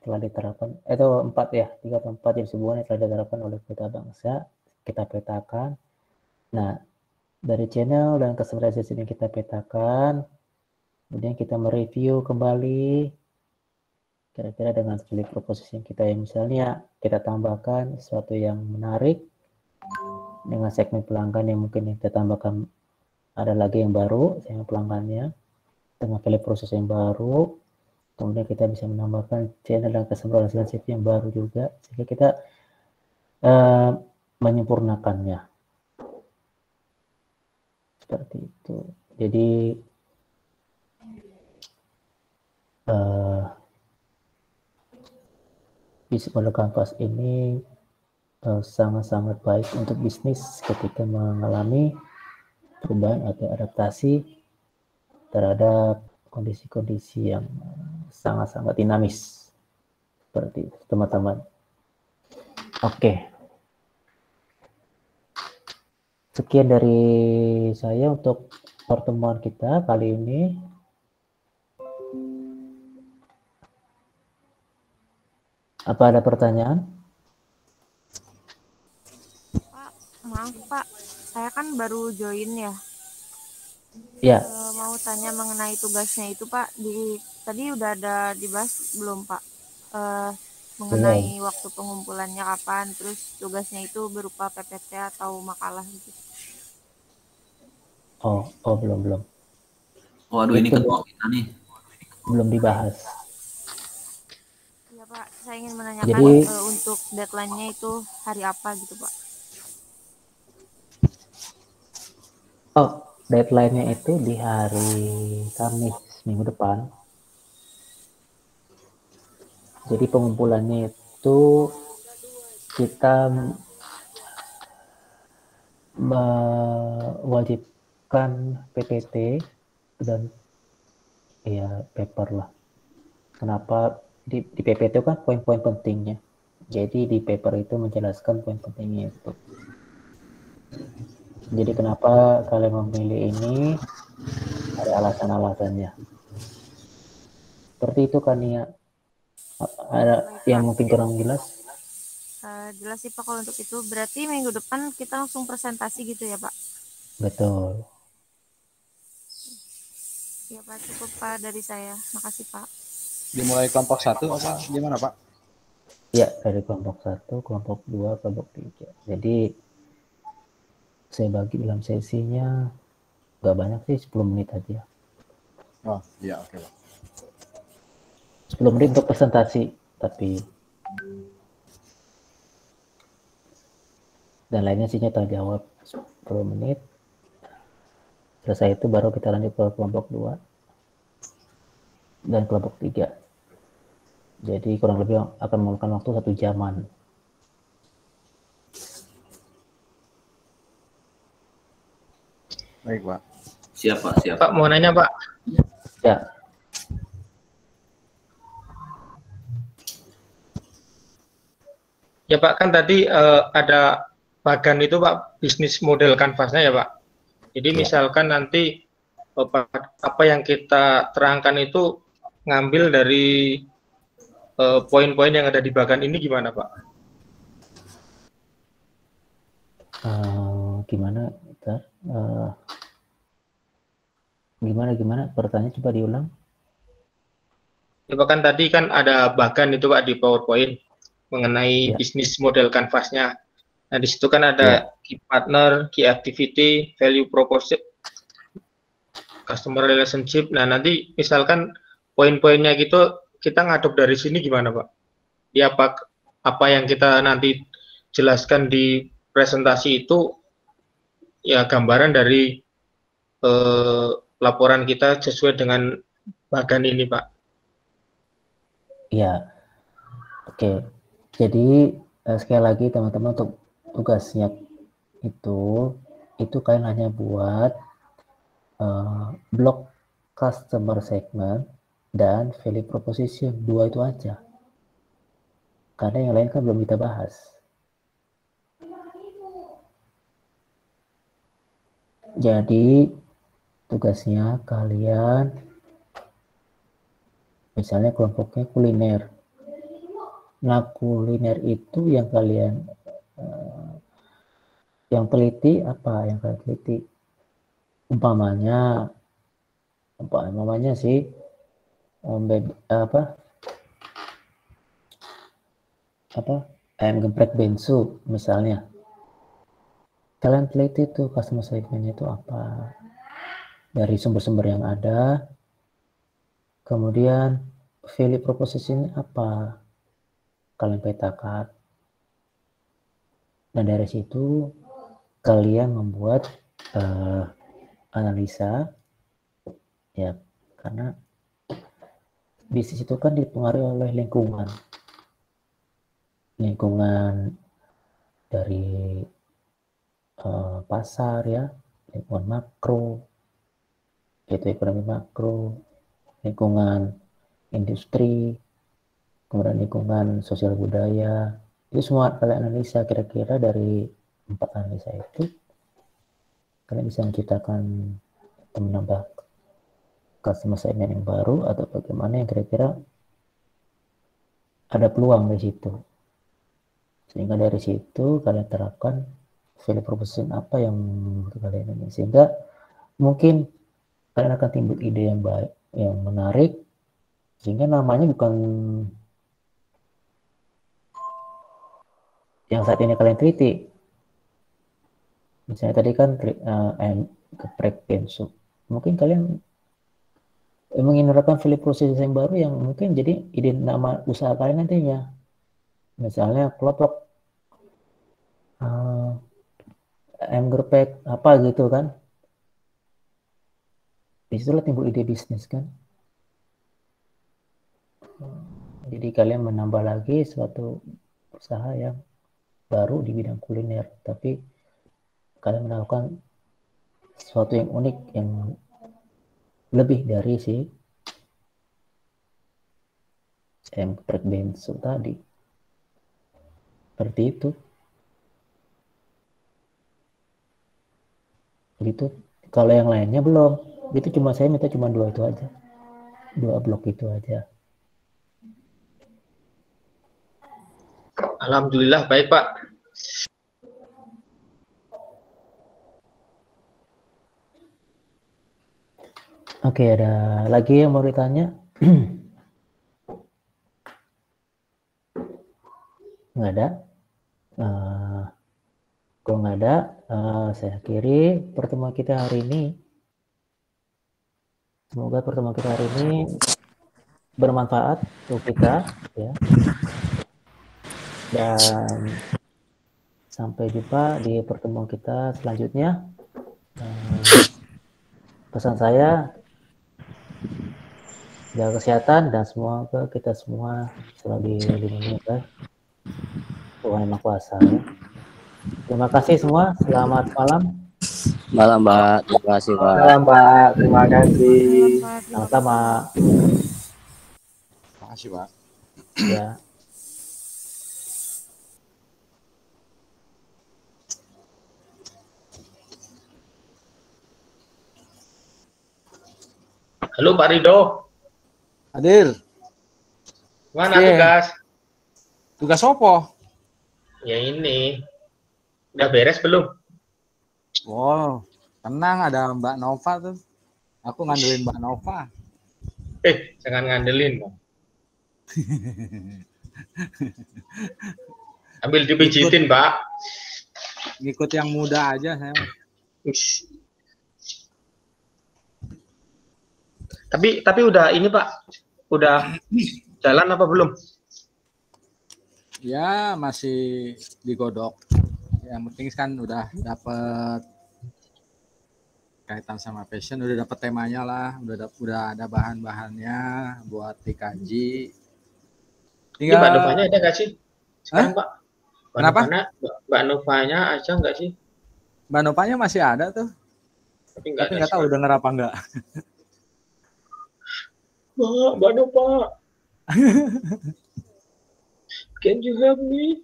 telah diterapkan, itu 4 ya, 3 atau 4 jenis hubungan yang telah diterapkan oleh Pelita Bangsa, kita petakan. Nah, dari channel dan customerization yang kita petakan, kemudian kita mereview kembali, kira-kira dengan value proposition kita yang misalnya kita tambahkan sesuatu yang menarik, dengan segmen pelanggan yang mungkin kita tambahkan ada lagi yang baru, segmen pelanggannya, dengan value proposition yang baru, kemudian kita bisa menambahkan channel dan customer relationship yang baru juga, sehingga kita menyempurnakannya. Seperti itu. Jadi bisnis model kanvas ini sangat-sangat baik untuk bisnis ketika mengalami perubahan atau adaptasi terhadap kondisi-kondisi yang sangat-sangat dinamis. Seperti itu, teman-teman. Oke. Sekian dari saya untuk pertemuan kita kali ini. Apa ada pertanyaan? Pak, maaf Pak, saya kan baru join ya. Ya. Mau tanya mengenai tugasnya itu Pak. Tadi udah ada dibahas belum Pak? Mengenai waktu pengumpulannya kapan, terus tugasnya itu berupa PPT atau makalah gitu. Oh belum. Waduh, ini ketua kita nih. Belum dibahas. Iya Pak, saya ingin menanyakan untuk deadline-nya itu hari apa gitu Pak? Oh, deadline-nya itu di hari Kamis minggu depan. Jadi pengumpulannya itu kita mewajibkan PPT dan ya paper lah. Kenapa di PPT itu kan poin-poin pentingnya. Jadi di paper itu menjelaskan poin pentingnya itu. Jadi kenapa kalian memilih ini? Ada alasan-alasannya. Seperti itu kan ya. Ada yang mungkin kurang jelas? Jelas sih Pak kalau untuk itu. Berarti minggu depan kita langsung presentasi gitu ya Pak? Betul. Ya Pak, cukup Pak dari saya. Makasih Pak. Dimulai kelompok 1 apa gimana Pak? Ya, dari kelompok 1, kelompok 2, kelompok 3. Jadi saya bagi dalam sesinya nggak banyak sih, 10 menit aja. Oh iya, oke Pak. 10 menit untuk presentasi, tapi dan lainnya sih tanya jawab 10 menit. Selesai itu baru kita lanjut ke kelompok 2 dan kelompok 3. Jadi kurang lebih akan memakan waktu 1 jaman. Baik Pak. Siap Pak, siap. Pak mau nanya Pak. Ya. Ya Pak, kan tadi ada bagan itu Pak, bisnis model kanvasnya ya Pak. Jadi misalkan nanti apa yang kita terangkan itu ngambil dari poin-poin yang ada di bagan ini gimana Pak? Gimana? Gimana? Pertanyaan coba diulang. Ya Pak, kan tadi kan ada bagan itu Pak di PowerPoint mengenai bisnis model kanvasnya. Nah di situ kan ada key partner, key activity, value proposition, customer relationship. Nah nanti misalkan poin-poinnya gitu kita ngadop dari sini gimana Pak? Ya apa yang kita nanti jelaskan di presentasi itu ya gambaran dari laporan kita sesuai dengan bagan ini Pak. Ya, oke. Jadi sekali lagi teman-teman untuk tugasnya itu kalian hanya buat blok customer segment dan value proposition, 2 itu aja. Karena yang lain kan belum kita bahas. Jadi tugasnya kalian misalnya kelompoknya kuliner. Nah, kuliner itu yang kalian yang teliti apa? Yang kalian teliti umpamanya sih ayam geprek bensu misalnya. Kalian teliti tuh customer segment itu apa dari sumber-sumber yang ada. Kemudian value proposition apa? Kalian petakan. Dan dari situ kalian membuat analisa, ya karena bisnis itu kan dipengaruhi oleh lingkungan dari pasar ya, lingkungan makro, yaitu ekonomi makro, lingkungan industri, kemudian lingkungan sosial budaya. Itu semua kalian analisa, kira-kira dari 4 analisa itu kalian bisa menciptakan atau menambah customer segment yang baru atau bagaimana yang kira-kira ada peluang di situ. Sehingga dari situ kalian terapkan value proposition apa yang menurut kalian ini, sehingga mungkin kalian akan timbul ide yang baik, yang menarik, sehingga namanya bukan yang saat ini kalian teliti. Misalnya tadi kan geprek bensu, mungkin kalian menerapkan value proposition yang baru yang mungkin jadi ide nama usaha kalian nantinya. Misalnya kelompok geprek apa gitu kan. Disitulah timbul ide bisnis kan. Jadi kalian menambah lagi suatu usaha yang baru di bidang kuliner, tapi kalian melakukan sesuatu yang unik, yang lebih dari si geprek bensu tadi. Seperti itu. Gitu. Kalau yang lainnya belum. Itu saya minta cuma 2 itu aja. 2 blok itu aja. Alhamdulillah, baik Pak. Oke, ada lagi yang mau ditanya? Nggak ada? Kalau nggak ada, saya akhiri pertemuan kita hari ini. Semoga pertemuan kita hari ini bermanfaat untuk kita, ya. Dan sampai jumpa di pertemuan kita selanjutnya. Pesan saya, jaga kesehatan dan semoga kita semua selalu dilindungi oleh Tuhan Yang Maha Kuasa. Ya. Terima kasih semua. Selamat malam. Malam, Mbak. Terima kasih, Pak. Malam, Pak. Terima kasih. Sama-sama. Terima kasih, Pak. Ya. Halo Pak Rido. Hadir. Mana tugas? Tugas opo? Ya ini. Udah beres belum? Wow, tenang, ada Mbak Nova tuh. Aku ngandelin Mbak Nova. Jangan ngandelin. Ambil dipijitin, Pak. Ngikut yang muda aja saya. Tapi udah ini Pak, udah jalan apa belum? Ya masih digodok. Yang penting kan udah dapet kaitan sama fashion, udah dapet temanya lah, udah ada bahan-bahannya buat dikaji. Tinggal Mbak Novanya ada nggak sih? Sekarang Pak. Kenapa? Mbak Novanya aja nggak sih? Mbak Novanya masih ada tuh. Tapi nggak tahu denger apa enggak. Mbak Nova. Can you help me?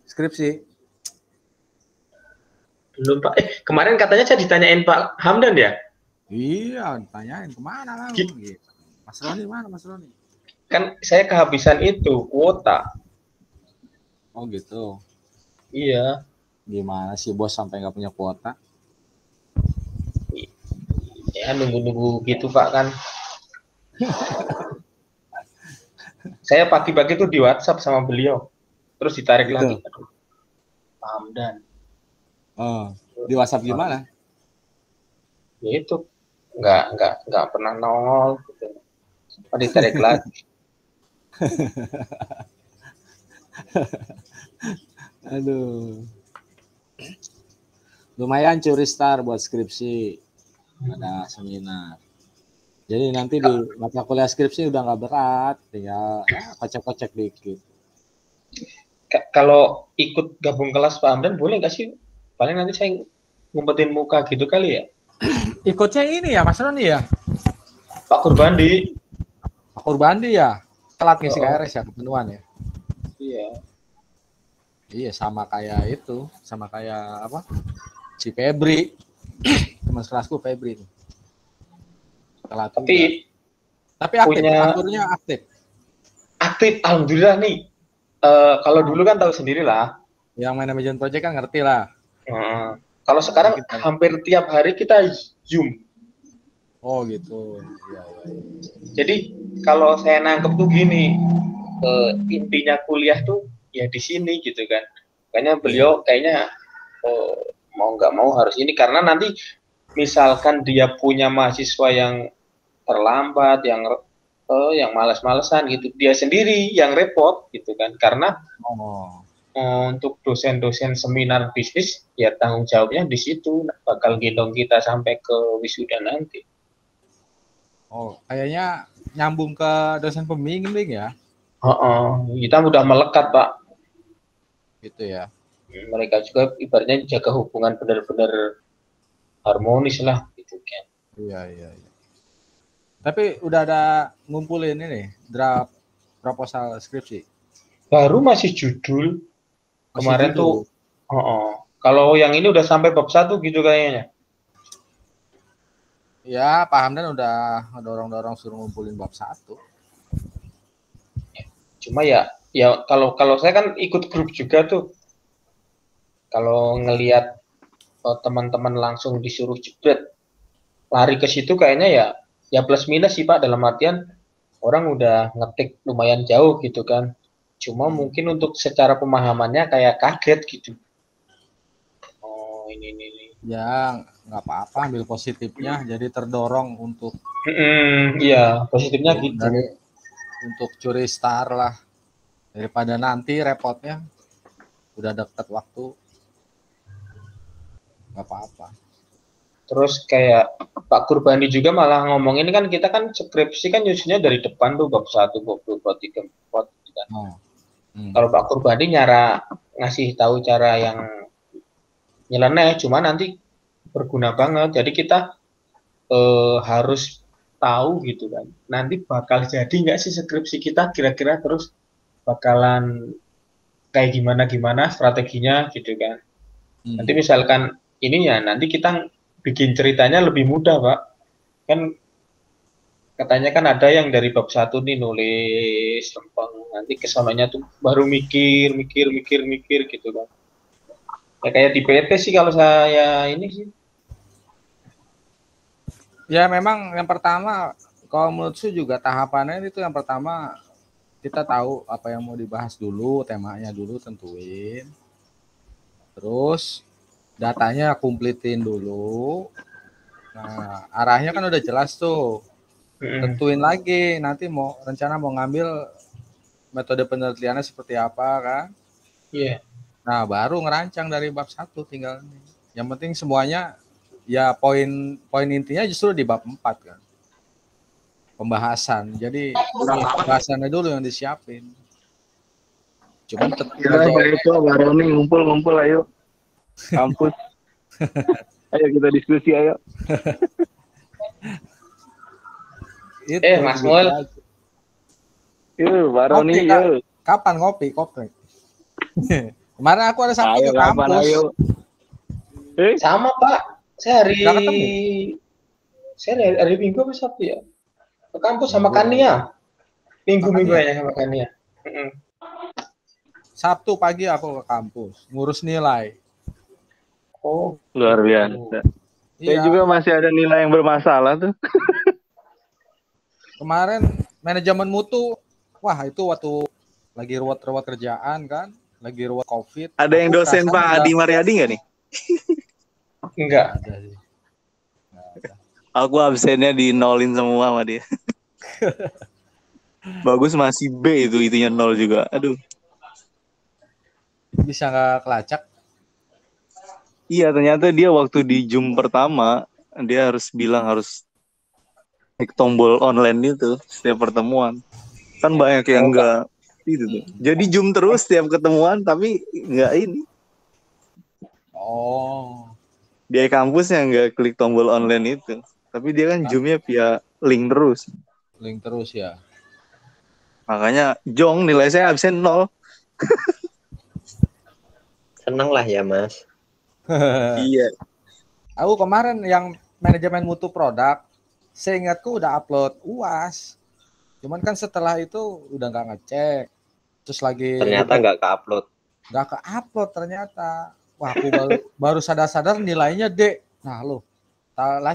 Skripsi. Belum Pak. Kemarin katanya saya ditanyain Pak Hamdan ya? Iya, ditanyain kemana lah. Gitu. Mas Roni mana Mas Roni? Kan saya kehabisan itu kuota. Oh gitu. Iya. Gimana sih bos sampai nggak punya kuota? Ya nunggu-nunggu gitu Pak kan. Saya pagi-pagi tuh di WhatsApp sama beliau. Terus ditarik gitu. lagi. Pak Hamdan. Oh, di WhatsApp gimana? Ya itu nggak pernah nongol gitu. Ditarik lagi. Aduh. lumayan curi star buat skripsi. Ada seminar. Jadi nanti di mata kuliah skripsi udah nggak berat, tinggal ya, kocek-kocek dikit. Kalau ikut gabung kelas Pak Hamdan boleh nggak sih? Paling nanti saya ngumpetin muka gitu kali ya. Ikutnya ini ya Mas Roni ya? Pak Kurbandi. Pak Kurbandi ya? Telat ngisi KRS ya, kepenuhan ya? Iya. Iya, sama kayak itu, sama kayak apa? Si Febri. Teman kelasku Febri. Telat Tapi aktif, punya akurnya aktif. Aktif, alhamdulillah nih. Kalau dulu kan tahu sendiri lah. Yang manajemen project kan ngerti lah. Kalau sekarang hampir tiap hari kita Zoom. Oh gitu. Ya. Jadi kalau saya nangkep tuh gini, intinya kuliah tuh ya di sini gitu kan. Kayaknya beliau kayaknya mau nggak mau harus ini karena nanti misalkan dia punya mahasiswa yang terlambat, yang malas-malesan gitu, dia sendiri yang repot gitu kan. Karena untuk dosen-dosen seminar bisnis ya tanggung jawabnya di situ, bakal gendong kita sampai ke wisuda nanti. Oh, kayaknya nyambung ke dosen pembimbing ya? Kita udah melekat Pak. Gitu ya. Mereka juga ibaratnya jaga hubungan benar-benar harmonis lah gitu kan. Iya. Tapi udah ada ngumpulin ini draft proposal skripsi. Baru masih judul. Kemarin tuh. Kalau yang ini udah sampai bab 1 gitu kayaknya. Ya, Pak Hamdan udah dorong-dorong suruh ngumpulin bab 1. Cuma ya kalau saya kan ikut grup juga tuh. Kalau ngelihat teman-teman langsung disuruh jebret lari ke situ kayaknya ya plus minus sih Pak, dalam artian orang udah ngetik lumayan jauh gitu kan. Cuma mungkin untuk secara pemahamannya kayak kaget gitu. Oh ini. Ya nggak apa-apa, ambil positifnya. Jadi terdorong untuk. Iya positifnya gitu. Untuk curi star lah, daripada nanti repotnya. Udah deket waktu. Nggak apa-apa. Terus kayak Pak Kurbandi juga malah ngomong ini kan kita kan skripsi kan nyusunnya dari depan tuh bab 1, bab 2, bab 3, bab 4 gitu kan. Kalau Pak Kurbandi ngasih tahu cara yang nyeleneh, cuma nanti berguna banget. Jadi kita harus tahu gitu kan. Nanti bakal jadi nggak sih skripsi kita kira-kira terus bakalan kayak gimana strateginya gitu kan. Nanti misalkan nanti kita bikin ceritanya lebih mudah Pak. Kan katanya kan ada yang dari bab 1 nih nulis lempeng, nanti kesananya tuh baru mikir gitu kan. Ya kayak di PT sih kalau saya ini sih. Ya memang yang pertama kalau menurutku juga tahapannya itu yang pertama kita tahu apa yang mau dibahas dulu, temanya dulu tentuin. Terus datanya kumplitin dulu. Nah, arahnya kan udah jelas tuh. Tentuin lagi nanti rencana mau ngambil metode penelitiannya seperti apa kan? Iya. Nah, baru ngerancang dari bab 1 tinggal. Yang penting semuanya ya poin intinya justru di bab 4 kan. Pembahasan. Jadi pembahasannya dulu yang disiapin. Cuman itu Baroni ngumpul ayo. Kampus. Ayo kita diskusi ayo. Mas Mul. Baroni yuk. Kapan ngopi? Kemarin aku ada Sabtu ke kampus. Sama Pak. Saya hari Minggu apa Sabtu ya? Ke kampus sama Kania. Minggu ya sama Kania. Sabtu pagi aku ke kampus ngurus nilai. Oh, luar biasa. Saya juga masih ada nilai yang bermasalah tuh. Kemarin manajemen mutu, wah itu waktu lagi ruwet kerjaan kan, lagi ruwet COVID. Ada yang dosen Pak Adi Mariadi nggak nih? Enggak. Aku absennya di-nolin semua sama dia. Bagus masih B itunya 0 juga. Aduh. Bisa nggak kelacak? Iya, ternyata dia waktu di Zoom pertama, dia harus klik tombol online itu setiap pertemuan. Kan banyak yang enggak itu tuh. Jadi Zoom terus setiap ketemuan, tapi enggak ini. Oh. Dia kampusnya enggak klik tombol online itu. Tapi dia kan Zoom-nya via link terus. Link terus ya. Makanya Jong nilai saya absen 0. Seneng lah ya Mas. Iya. Aku kemarin yang manajemen mutu produk, seingatku udah upload UAS. Cuman kan setelah itu udah nggak ngecek. Terus lagi Ternyata nggak ke-upload. Nggak ke-upload ternyata. Wah, aku baru sadar-sadar nilainya D. Nah, lo.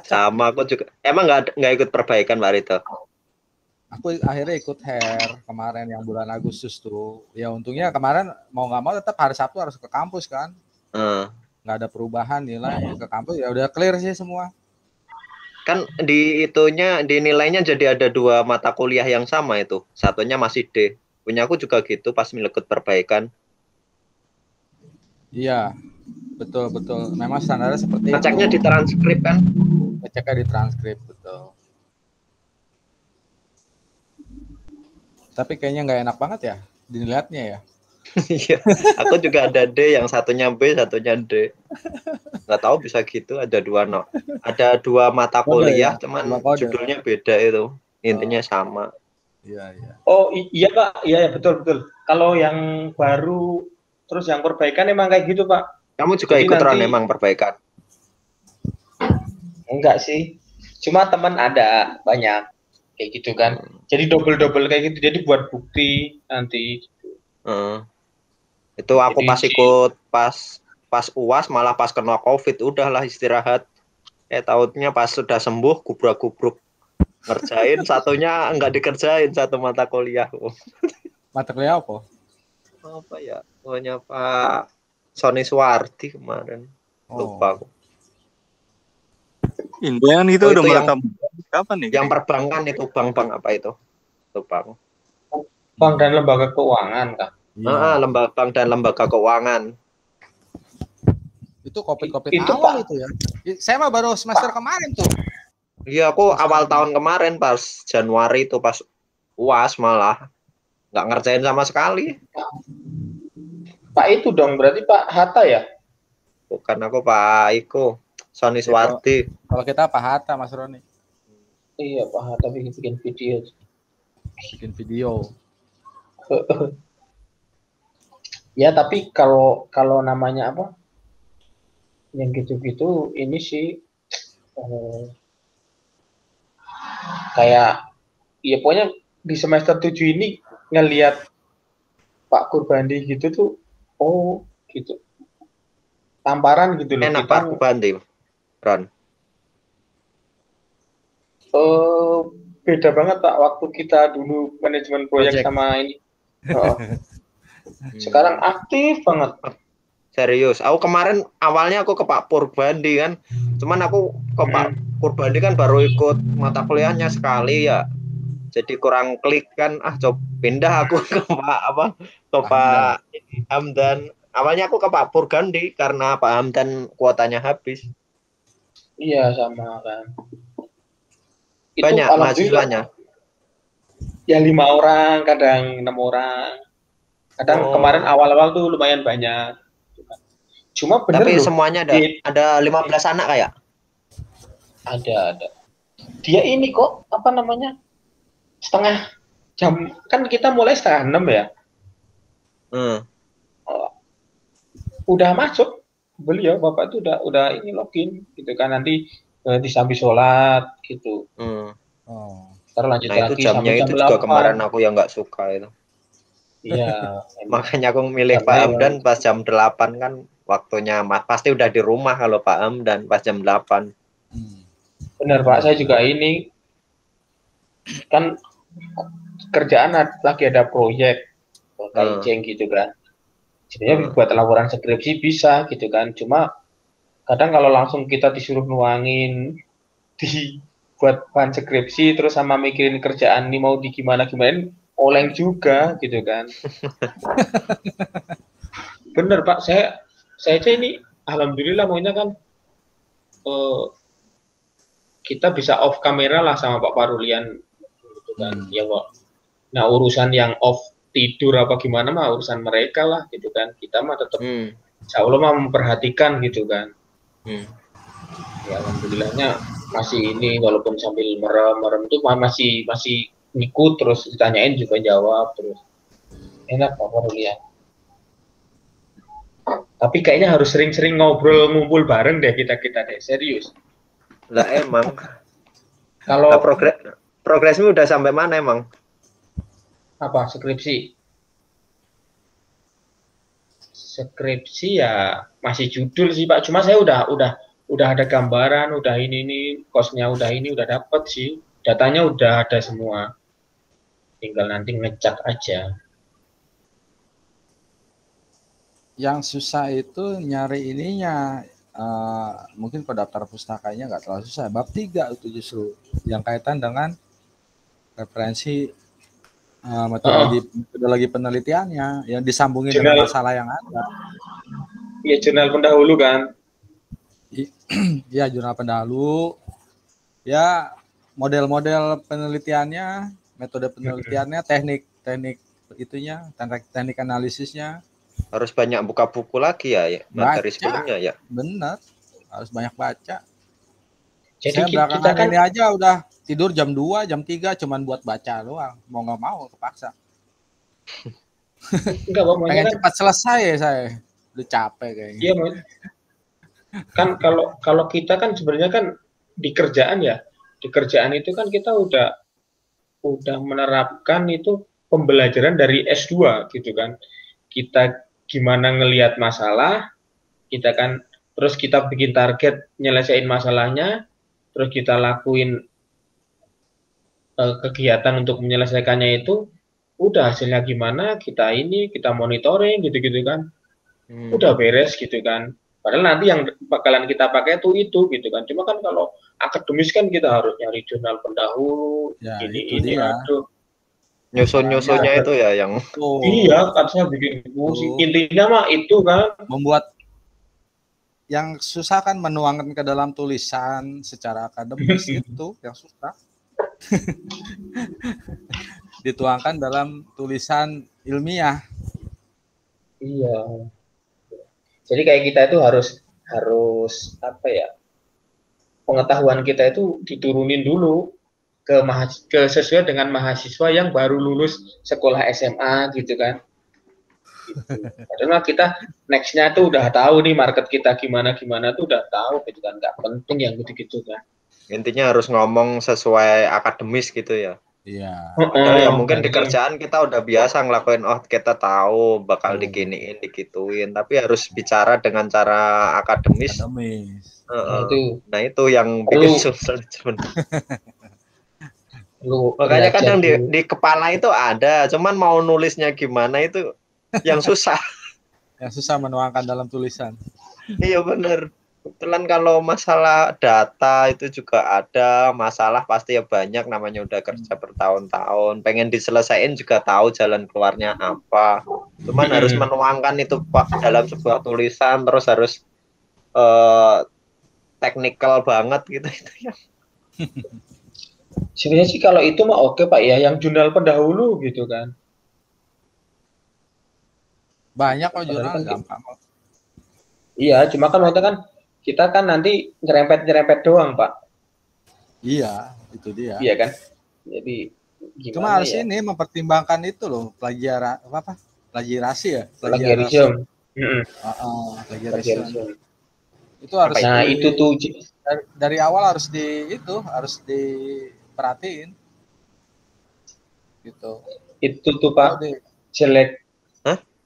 Sama aku juga. Emang nggak ikut perbaikan Pak Rito? Aku akhirnya ikut hair kemarin yang bulan Agustus tuh. Ya untungnya kemarin mau nggak mau tetap hari Sabtu harus ke kampus kan. Nggak ada perubahan nilai ke kampus, ya udah clear sih semua. Kan di itunya, di nilainya jadi ada 2 mata kuliah yang sama itu. Satunya masih D. Punya aku juga gitu pas ikut perbaikan. Iya, betul. Memang standarnya seperti Ngeceknya itu. di transkrip kan? Ngeceknya di transkrip, betul. Tapi kayaknya nggak enak banget ya dilihatnya ya. Iya, aku juga ada D, yang satunya B, satunya D. Nggak tahu bisa gitu, ada 2 ada 2 mata kuliah, cuman judulnya beda itu. Intinya sama. Iya. Oh iya Pak, iya betul. Kalau yang baru terus yang perbaikan emang kayak gitu Pak. Kamu juga jadi ikut nanti, emang perbaikan? Enggak sih, cuma teman ada banyak kayak gitu kan. Jadi double kayak gitu. Jadi buat bukti nanti. Itu aku pas ikut pas UAS malah pas kena COVID, udahlah istirahat. Tahunnya pas sudah sembuh gubruk ngerjain, satunya enggak dikerjain, satu mata kuliah. Mata kuliah apa? Apa ya? Pokoknya Pak Sony Suwardi kemarin. Lupa aku. Indian itu udah merekam kapan nih? Yang perbankan itu, bank apa itu? Lupa aku. Bank dan lembaga keuangan Kak. Lembaga bank dan lembaga keuangan. Itu COVID awal itu ya. Saya mah baru semester kemarin tuh. Iya, aku awal tahun kemarin pas Januari itu pas UAS malah nggak ngerjain sama sekali. Pak itu dong berarti Pak Hatta ya? Bukan, aku Pak Iko, Sony Suwardi. Kalau kita Pak Hatta, Mas Roni. Iya, Pak Hatta bikin video. Ya, tapi kalau namanya apa? Yang gitu-gitu ini sih kayak ya pokoknya di semester 7 ini ngelihat Pak Kurbandi gitu tuh, oh gitu. Tamparan gitu loh. Enak Pak Kurbandi, Ron. Beda banget Pak waktu kita dulu manajemen proyek sama ini. Sekarang aktif banget. Serius, aku kemarin awalnya aku ke Pak Purbandi kan, cuman aku ke Pak Purbandi kan baru ikut mata kuliahnya sekali ya, jadi kurang klik kan, coba pindah aku ke Pak Hamdan. Awalnya aku ke Pak Purbandi karena Pak Hamdan kuotanya habis. Iya sama kan. Banyak mahasiswanya. Ya 5 orang, kadang 6 orang. Kadang kemarin awal-awal tuh lumayan banyak. Cuma bener tapi loh, semuanya ada 15 anak kayak? Ada. Dia ini kok, apa namanya, setengah jam, kan kita mulai 5:30 ya. Udah masuk, beliau, Bapak itu udah ini login, gitu kan, nanti disambi sholat, gitu. Ntar lanjut nah lagi itu jamnya sampai itu jam juga 8. kemarin aku yang nggak suka itu. Iya. Makanya aku milih Pak Hamdan pas jam 8 kan waktunya pasti udah di rumah kalau Pak Hamdan pas jam 8. Benar Pak, saya juga ini kan kerjaan lagi ada proyek kayak gitu kan. Sebenarnya buat laporan skripsi bisa gitu kan. Cuma kadang kalau langsung kita disuruh nuangin buat bahan skripsi terus sama mikirin kerjaan ini mau gimanain oleng juga gitu kan. Bener Pak, saya aja ini alhamdulillah maunya kan kita bisa off kamera lah sama Pak Parulian gitu kan. Ya kok. Nah, urusan yang off tidur apa gimana mah urusan mereka lah gitu kan. Kita mah tetap insya Allah mah memperhatikan gitu kan. Ya alhamdulillahnya masih ini walaupun sambil merem itu masih ngikut terus ditanyain juga jawab terus. Enak Pak Parulian. Tapi kayaknya harus sering-sering ngobrol ngumpul bareng deh kita deh, serius. Lah emang. Kalau progresnya udah sampai mana emang? Apa skripsi? Skripsi ya masih judul sih Pak. Cuma saya udah ada gambaran, udah ini kosnya udah dapet sih. Datanya udah ada semua. Tinggal nanti ngecek aja. Yang susah itu nyari ininya, mungkin pendaftar pustakanya nggak terlalu susah. Bab 3 itu justru yang kaitan dengan referensi metodologi penelitiannya yang disambungin dengan masalah yang ada. Iya, jurnal pendahulu kan? Iya, jurnal pendahulu. Ya, model-model penelitiannya, metode penelitiannya, teknik itunya, teknik analisisnya. Harus banyak buka buku lagi ya materi sebelumnya ya. Bener, harus banyak baca. Jadi saya belakangan kan ini aja udah tidur jam 2, jam 3 cuman buat baca doang. Mau nggak mau kepaksa. Enggak, pengen kan cepat selesai ya saya. Udah capek kayaknya. Iya, kan kalau kita kan sebenarnya kan di kerjaan ya. Di kerjaan itu kan kita udah menerapkan itu pembelajaran dari S2 gitu kan. Kita gimana ngelihat masalah, kita kan terus kita bikin target nyelesain masalahnya, terus kita lakuin kegiatan untuk menyelesaikannya itu, udah hasilnya gimana, kita monitoring gitu-gitu kan, udah beres gitu kan. Padahal nanti yang bakalan kita pakai itu gitu kan. Cuma kan kalau akademis kan kita harus nyari jurnal pendahulu, ya, ini aduh. Nyusun-nyusunnya itu ya yang iya katanya bikin musik intinya mah itu kan membuat yang susah kan menuangkan ke dalam tulisan secara akademis itu yang susah dituangkan dalam tulisan ilmiah. Iya, jadi kayak kita itu harus apa ya, pengetahuan kita itu diturunin dulu ke sesuai dengan mahasiswa yang baru lulus sekolah SMA gitu kan. Padahal kita nextnya tuh udah tahu nih market kita gimana tuh udah tahu gitu kan, nggak penting yang gitu-gitu kan. Intinya harus ngomong sesuai akademis gitu ya. Iya. Ya mungkin di kerjaan kita udah biasa ngelakuin kita tahu bakal diginiin, digituin, tapi harus bicara dengan cara akademis. Nah itu yang bikin susah sebenarnya. Makanya kadang di kepala itu ada, cuman mau nulisnya gimana itu yang susah. Yang susah menuangkan dalam tulisan. Iya bener. Kebetulan kalau masalah data itu juga ada masalah, pasti ya banyak, namanya udah kerja bertahun-tahun, pengen diselesaikan juga tahu jalan keluarnya apa. Cuman harus menuangkan itu Pak dalam sebuah tulisan, terus harus teknikal banget gitu itu ya. Sebenarnya sih kalau itu mah oke Pak ya, yang jurnal pendahulu gitu kan. Banyak kok jurnal gampang. Iya, cuma kan maksudnya kan kita kan nanti nyerempet doang Pak. Iya, itu dia. Iya kan. Jadi gimana cuma harus ya? ini mempertimbangkan itu loh, plagiarasi ya. Plagiarisme. Plagiarisme. Itu harus itu tuh dari awal harus diperhatiin gitu. Itu tuh Pak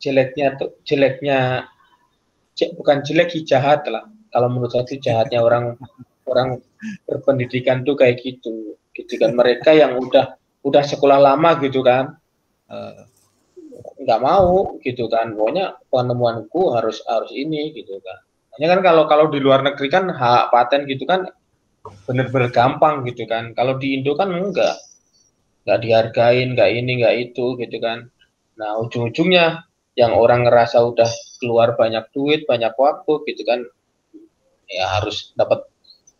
jeleknya bukan jelek, jahat lah. Kalau menurut saya jahatnya orang berpendidikan tuh kayak gitu kan. Mereka yang udah sekolah lama gitu kan, nggak mau gitu kan. Pokoknya penemuanku harus ini gitu kan. Hanya kan kalau di luar negeri kan hak paten gitu kan bener-bener gampang gitu kan. Kalau di Indo kan nggak dihargain, nggak ini nggak itu gitu kan. Nah ujung-ujungnya yang orang ngerasa udah keluar banyak duit, banyak waktu gitu kan, ya harus dapat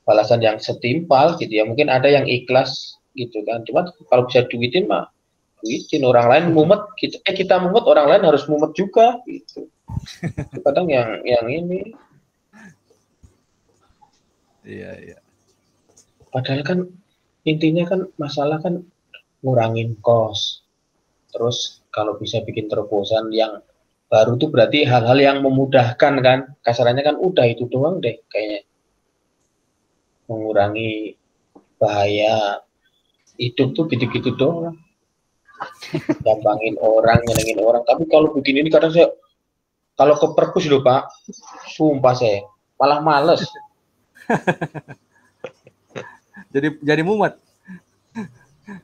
balasan yang setimpal gitu ya. Mungkin ada yang ikhlas gitu kan, cuman kalau bisa duitin mah duitin. Orang lain mumet kita mumet, orang lain harus mumet juga gitu. Kadang yang ini Iya. padahal kan intinya kan masalah kan ngurangin kos. Terus kalau bisa bikin terobosan yang baru tuh berarti hal-hal yang memudahkan kan. Kasarannya kan udah itu doang deh kayaknya. Mengurangi bahaya hidup tuh gitu-gitu doang. Gampangin orang, nyenengin orang. Tapi kalau begini ini kadang saya kalau ke perpus loh Pak, sumpah saya malah males. Jadi mumet.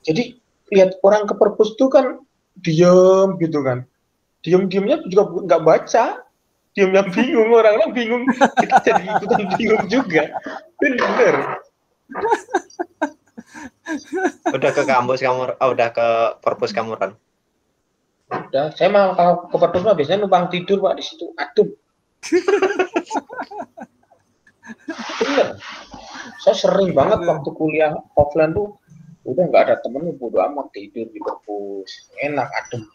Jadi lihat orang ke perpus tuh kan diem gitu kan, diem-diemnya juga nggak baca, diemnya bingung, orang-orang bingung, kita jadi ikutan bingung juga. Bener. Udah ke kampus kamu, udah ke perpus kamu Ron? Udah, saya mah kalau ke perpus mah biasanya numpang tidur Pak di situ. Aduh. Bener. Saya sering banget waktu kuliah offline tuh udah nggak ada temen, bodo amat tidur di perpus, enak, adem,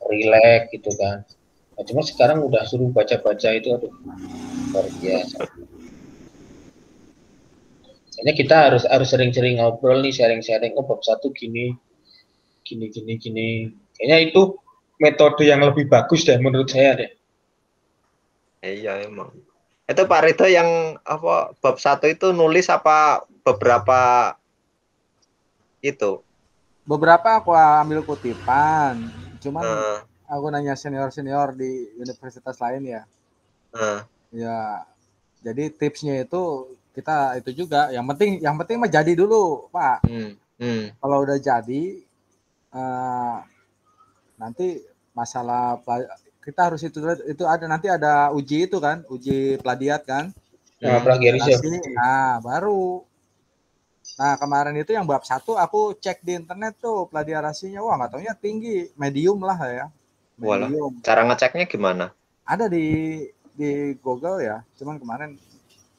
relax gitu kan. Nah, cuma sekarang udah suruh baca-baca itu, aduh, luar biasa. Kayaknya kita harus sering-sering ngobrol nih, sharing-sharing. Oh, bab 1 gini. Kayaknya itu metode yang lebih bagus deh menurut saya deh. Iya emang. Itu Pak Ridho yang apa bab 1 itu nulis apa beberapa itu? Beberapa aku ambil kutipan, cuman aku nanya senior di universitas lain ya. Ya, jadi tipsnya itu kita itu juga. Yang penting mah jadi dulu, Pak. Kalau udah jadi, nanti masalah kita harus itu ada nanti ada uji itu kan, uji plagiat kan. Plagiarisme. Nah, baru. Nah, kemarin itu yang bab 1 aku cek di internet tuh plagiarisinya, wah nggak taunya tinggi, medium lah ya. Medium. Cara ngeceknya gimana? Ada di Google ya, cuman kemarin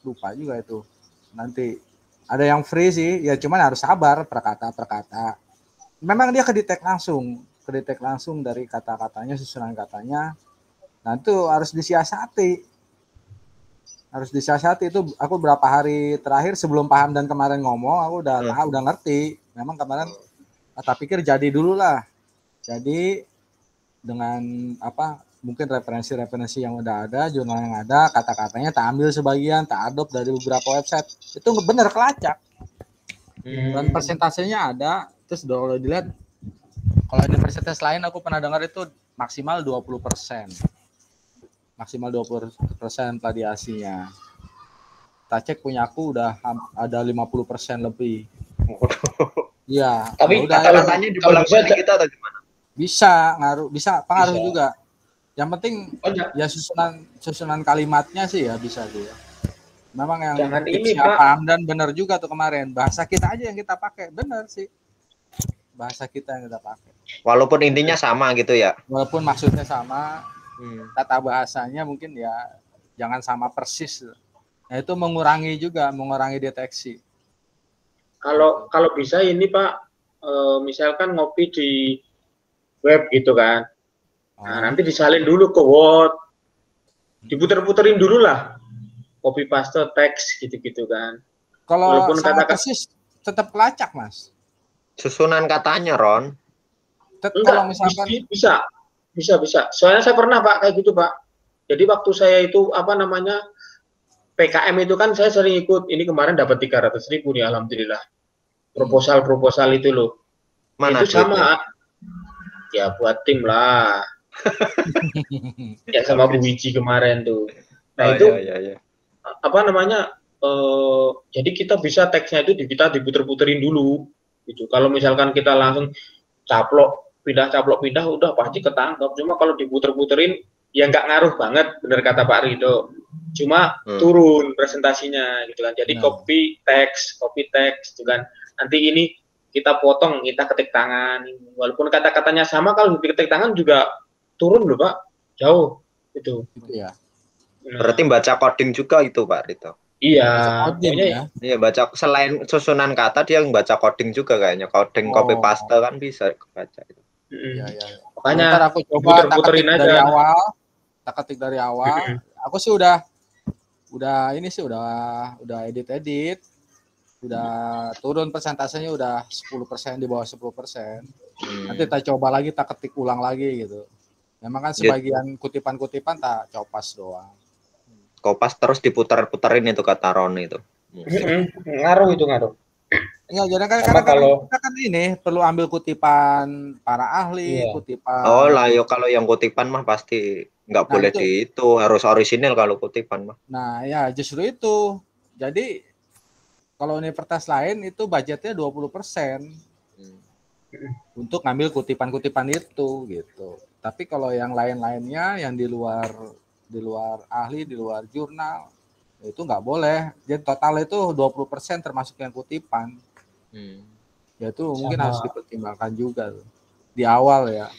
lupa juga itu. Nanti ada yang free sih, ya cuman harus sabar per kata. Memang dia kedetek langsung dari kata-katanya, susunan katanya. Nah itu harus disiasati itu. Aku berapa hari terakhir sebelum paham dan kemarin ngomong aku udah tahu, udah ngerti. Memang kemarin kata pikir jadi dulu lah. Jadi dengan mungkin referensi yang udah ada, jurnal yang ada, kata-katanya tak ambil sebagian, tak adopt dari beberapa website. Itu bener kelacak. Dan persentasenya ada. Terus kalau dilihat, kalau universitas lain aku pernah dengar itu maksimal 20%. Maksimal 20% plagiasinya. Tak cek punya aku udah ada 50% lebih. Iya. Tapi kata-katanya di belakang kita atau gimana? Bisa pengaruh juga. Yang penting ya susunan kalimatnya sih ya bisa dia. Memang yang paham dan benar juga tuh kemarin. Bahasa kita aja yang kita pakai, benar sih. Bahasa kita yang kita pakai. Walaupun intinya sama gitu ya. Walaupun maksudnya sama, tata bahasanya mungkin ya jangan sama persis. Nah, itu mengurangi deteksi. Kalau bisa ini Pak, misalkan ngopi di web gitu kan. Nah, nanti disalin dulu ke Word. Diputer-puterin dulu lah. Copy paste teks gitu-gitu kan. Kalau sama persis tetap kelacak, Mas. Susunan katanya, Ron. Kalau misalkan bisa. Soalnya saya pernah Pak kayak gitu Pak. Jadi waktu saya itu PKM itu kan saya sering ikut. Ini kemarin dapat 300.000 nih alhamdulillah. Proposal itu loh. Mana itu sama. Ya buat tim lah. Ya sama Bu Wiji kemarin tuh. Nah itu iya. Jadi kita bisa teksnya itu kita diputer-puterin dulu. Gitu. Kalau misalkan kita langsung caplok pindah udah pasti ketangkep. Cuma kalau diputer-puterin ya nggak ngaruh banget, bener kata Pak Ridho. Cuma turun presentasinya gitu kan. Jadi copy text gitu kan. Nanti ini kita potong, kita ketik tangan. Walaupun kata-katanya sama, kalau diketik tangan juga turun loh Pak, jauh itu. Iya. Berarti baca coding juga itu Pak Rito. Iya. Coding ya. Iya, baca selain susunan kata dia baca coding juga kayaknya. Coding copy paste kan bisa baca itu. Iya. Makanya ntar aku coba puter-puterin tak ketik aja. dari awal. Tak ketik dari awal. Aku sih udah ini sih udah edit. Udah turun persentasenya udah 10%, di bawah 10%. Nanti tak coba lagi, tak ketik ulang lagi gitu. Memang kan sebagian kutipan-kutipan tak copas doang. Kopas terus diputar-puterin itu kata Roni itu. Ngaruh itu ngaruh. Ya, jadi kan karena kita kan ini perlu ambil kutipan para ahli, kutipan. Oh lah, yo kalau yang kutipan mah pasti nggak boleh itu harus orisinil kalau kutipan mah. Nah ya justru itu. Jadi kalau universitas lain itu budgetnya 20% untuk ngambil kutipan-kutipan itu gitu. Tapi kalau yang lain-lainnya yang di luar ahli, di luar jurnal itu nggak boleh. Jadi total itu 20% termasuk yang kutipan. Ya itu mungkin harus dipertimbangkan juga tuh, di awal ya.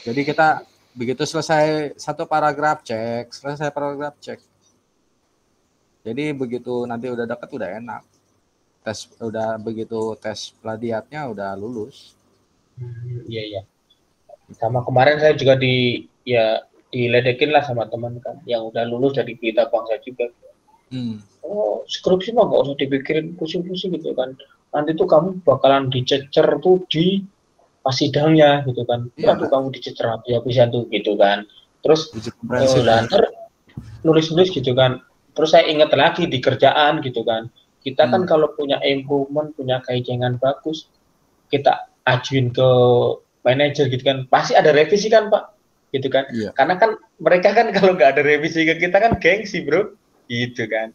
Jadi kita begitu selesai satu paragraf cek, Jadi begitu nanti udah deket udah enak. Begitu tes plagiatnya udah lulus. Iya. Sama kemarin saya juga diledekin lah sama teman kan yang udah lulus dari Berita Bangsa juga. Oh, skripsi mah nggak usah dipikirin pusing-pusing gitu kan. Nanti tuh kamu bakalan dicecer tuh di pas sidangnya gitu kan. Tuh kamu dicecer habis-habisan tuh gitu kan. Terus ntar nulis-nulis gitu kan. Terus saya ingat lagi di kerjaan gitu kan. Kita kan kalau punya improvement, punya kaijengan bagus, kita ajuin ke manajer gitu kan. Pasti ada revisi kan Pak, gitu kan. Karena kan mereka kan kalau nggak ada revisi ke kita kan gengsi bro, gitu kan.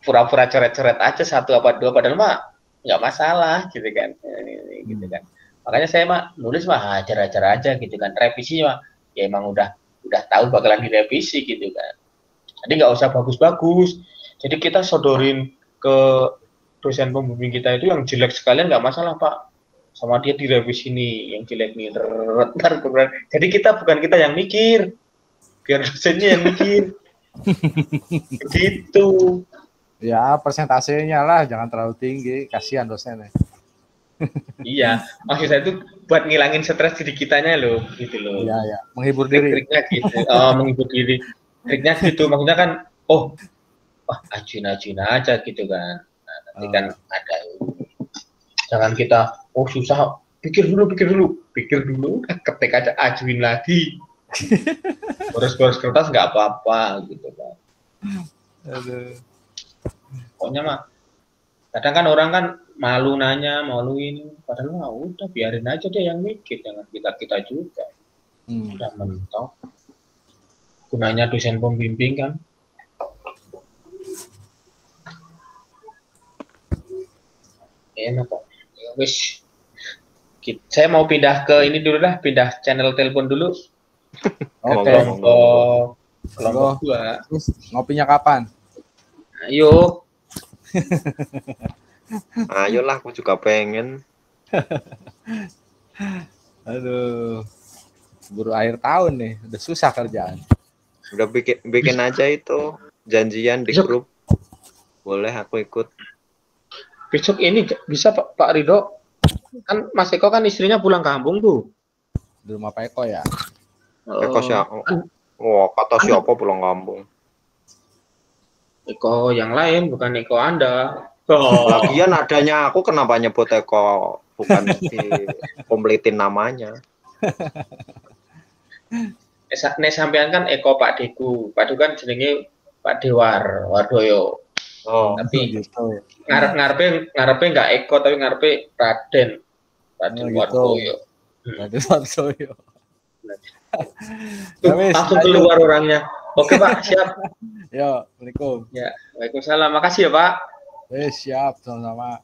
Pura-pura coret-coret aja satu apa dua, padahal mah nggak masalah gitu kan. Gitu kan. Makanya saya mah nulis mah ajar-ajar aja gitu kan. Revisi mah ya emang udah tahu bakalan direvisi gitu kan. Jadi nggak usah bagus-bagus. Jadi kita sodorin ke dosen pembimbing kita itu yang jelek sekalian nggak masalah Pak, sama dia direvisi nih yang jelek nih. Jadi bukan kita yang mikir, biar dosennya yang mikir. Begitu. Ya persentasenya lah jangan terlalu tinggi, kasihan dosennya. Iya, maksud saya itu buat ngilangin stres diri kitanya loh, gitu loh. Iya, menghibur diri. Triknya gitu, menghibur diri. Triknya gitu, maksudnya kan, ajuin aja gitu kan. Nah, nanti kan ada. Jangan kita, susah, pikir dulu, ketik aja, ajuin lagi. Boros-boros kertas nggak apa-apa gitu kan. Pokoknya mah, kadang kan orang kan malu nanya, malu ini, padahal udah biarin aja deh yang mikir, jangan kita juga. Udah mentok. Gunanya dosen pembimbing kan. Enak kok. Wis. Saya mau pindah ke ini dulu lah, pindah channel telepon dulu. Oke. Kelompok 2. Terus ngopinya kapan? Ayo. Ayolah, aku juga pengen. Aduh. Buru akhir tahun nih, udah susah kerjaan. Udah bikin aja itu janjian di grup. Boleh aku ikut. Besok ini bisa Pak Ridho. Kan Mas Eko kan istrinya pulang kampung tuh. Di rumah Pak Eko ya? Eko siapa? Kata siapa pulang kampung? Eko yang lain, bukan Eko Anda. Lagian adanya aku kenapa nyebut Eko, bukan kompletin namanya. Sampean kan Eko Pak Deku. Pak Deku kan jenenge Pak Dewar Wardoyo. Tapi gitu. ngarepe nggak Eko tapi ngarepe Raden Wardoyo. Raden Wardoyo. Langsung keluar orangnya. Oke Pak, siap. Yo, Assalamualaikum. Ya, Waalaikumsalam. Makasih ya Pak. Siap, sama-sama.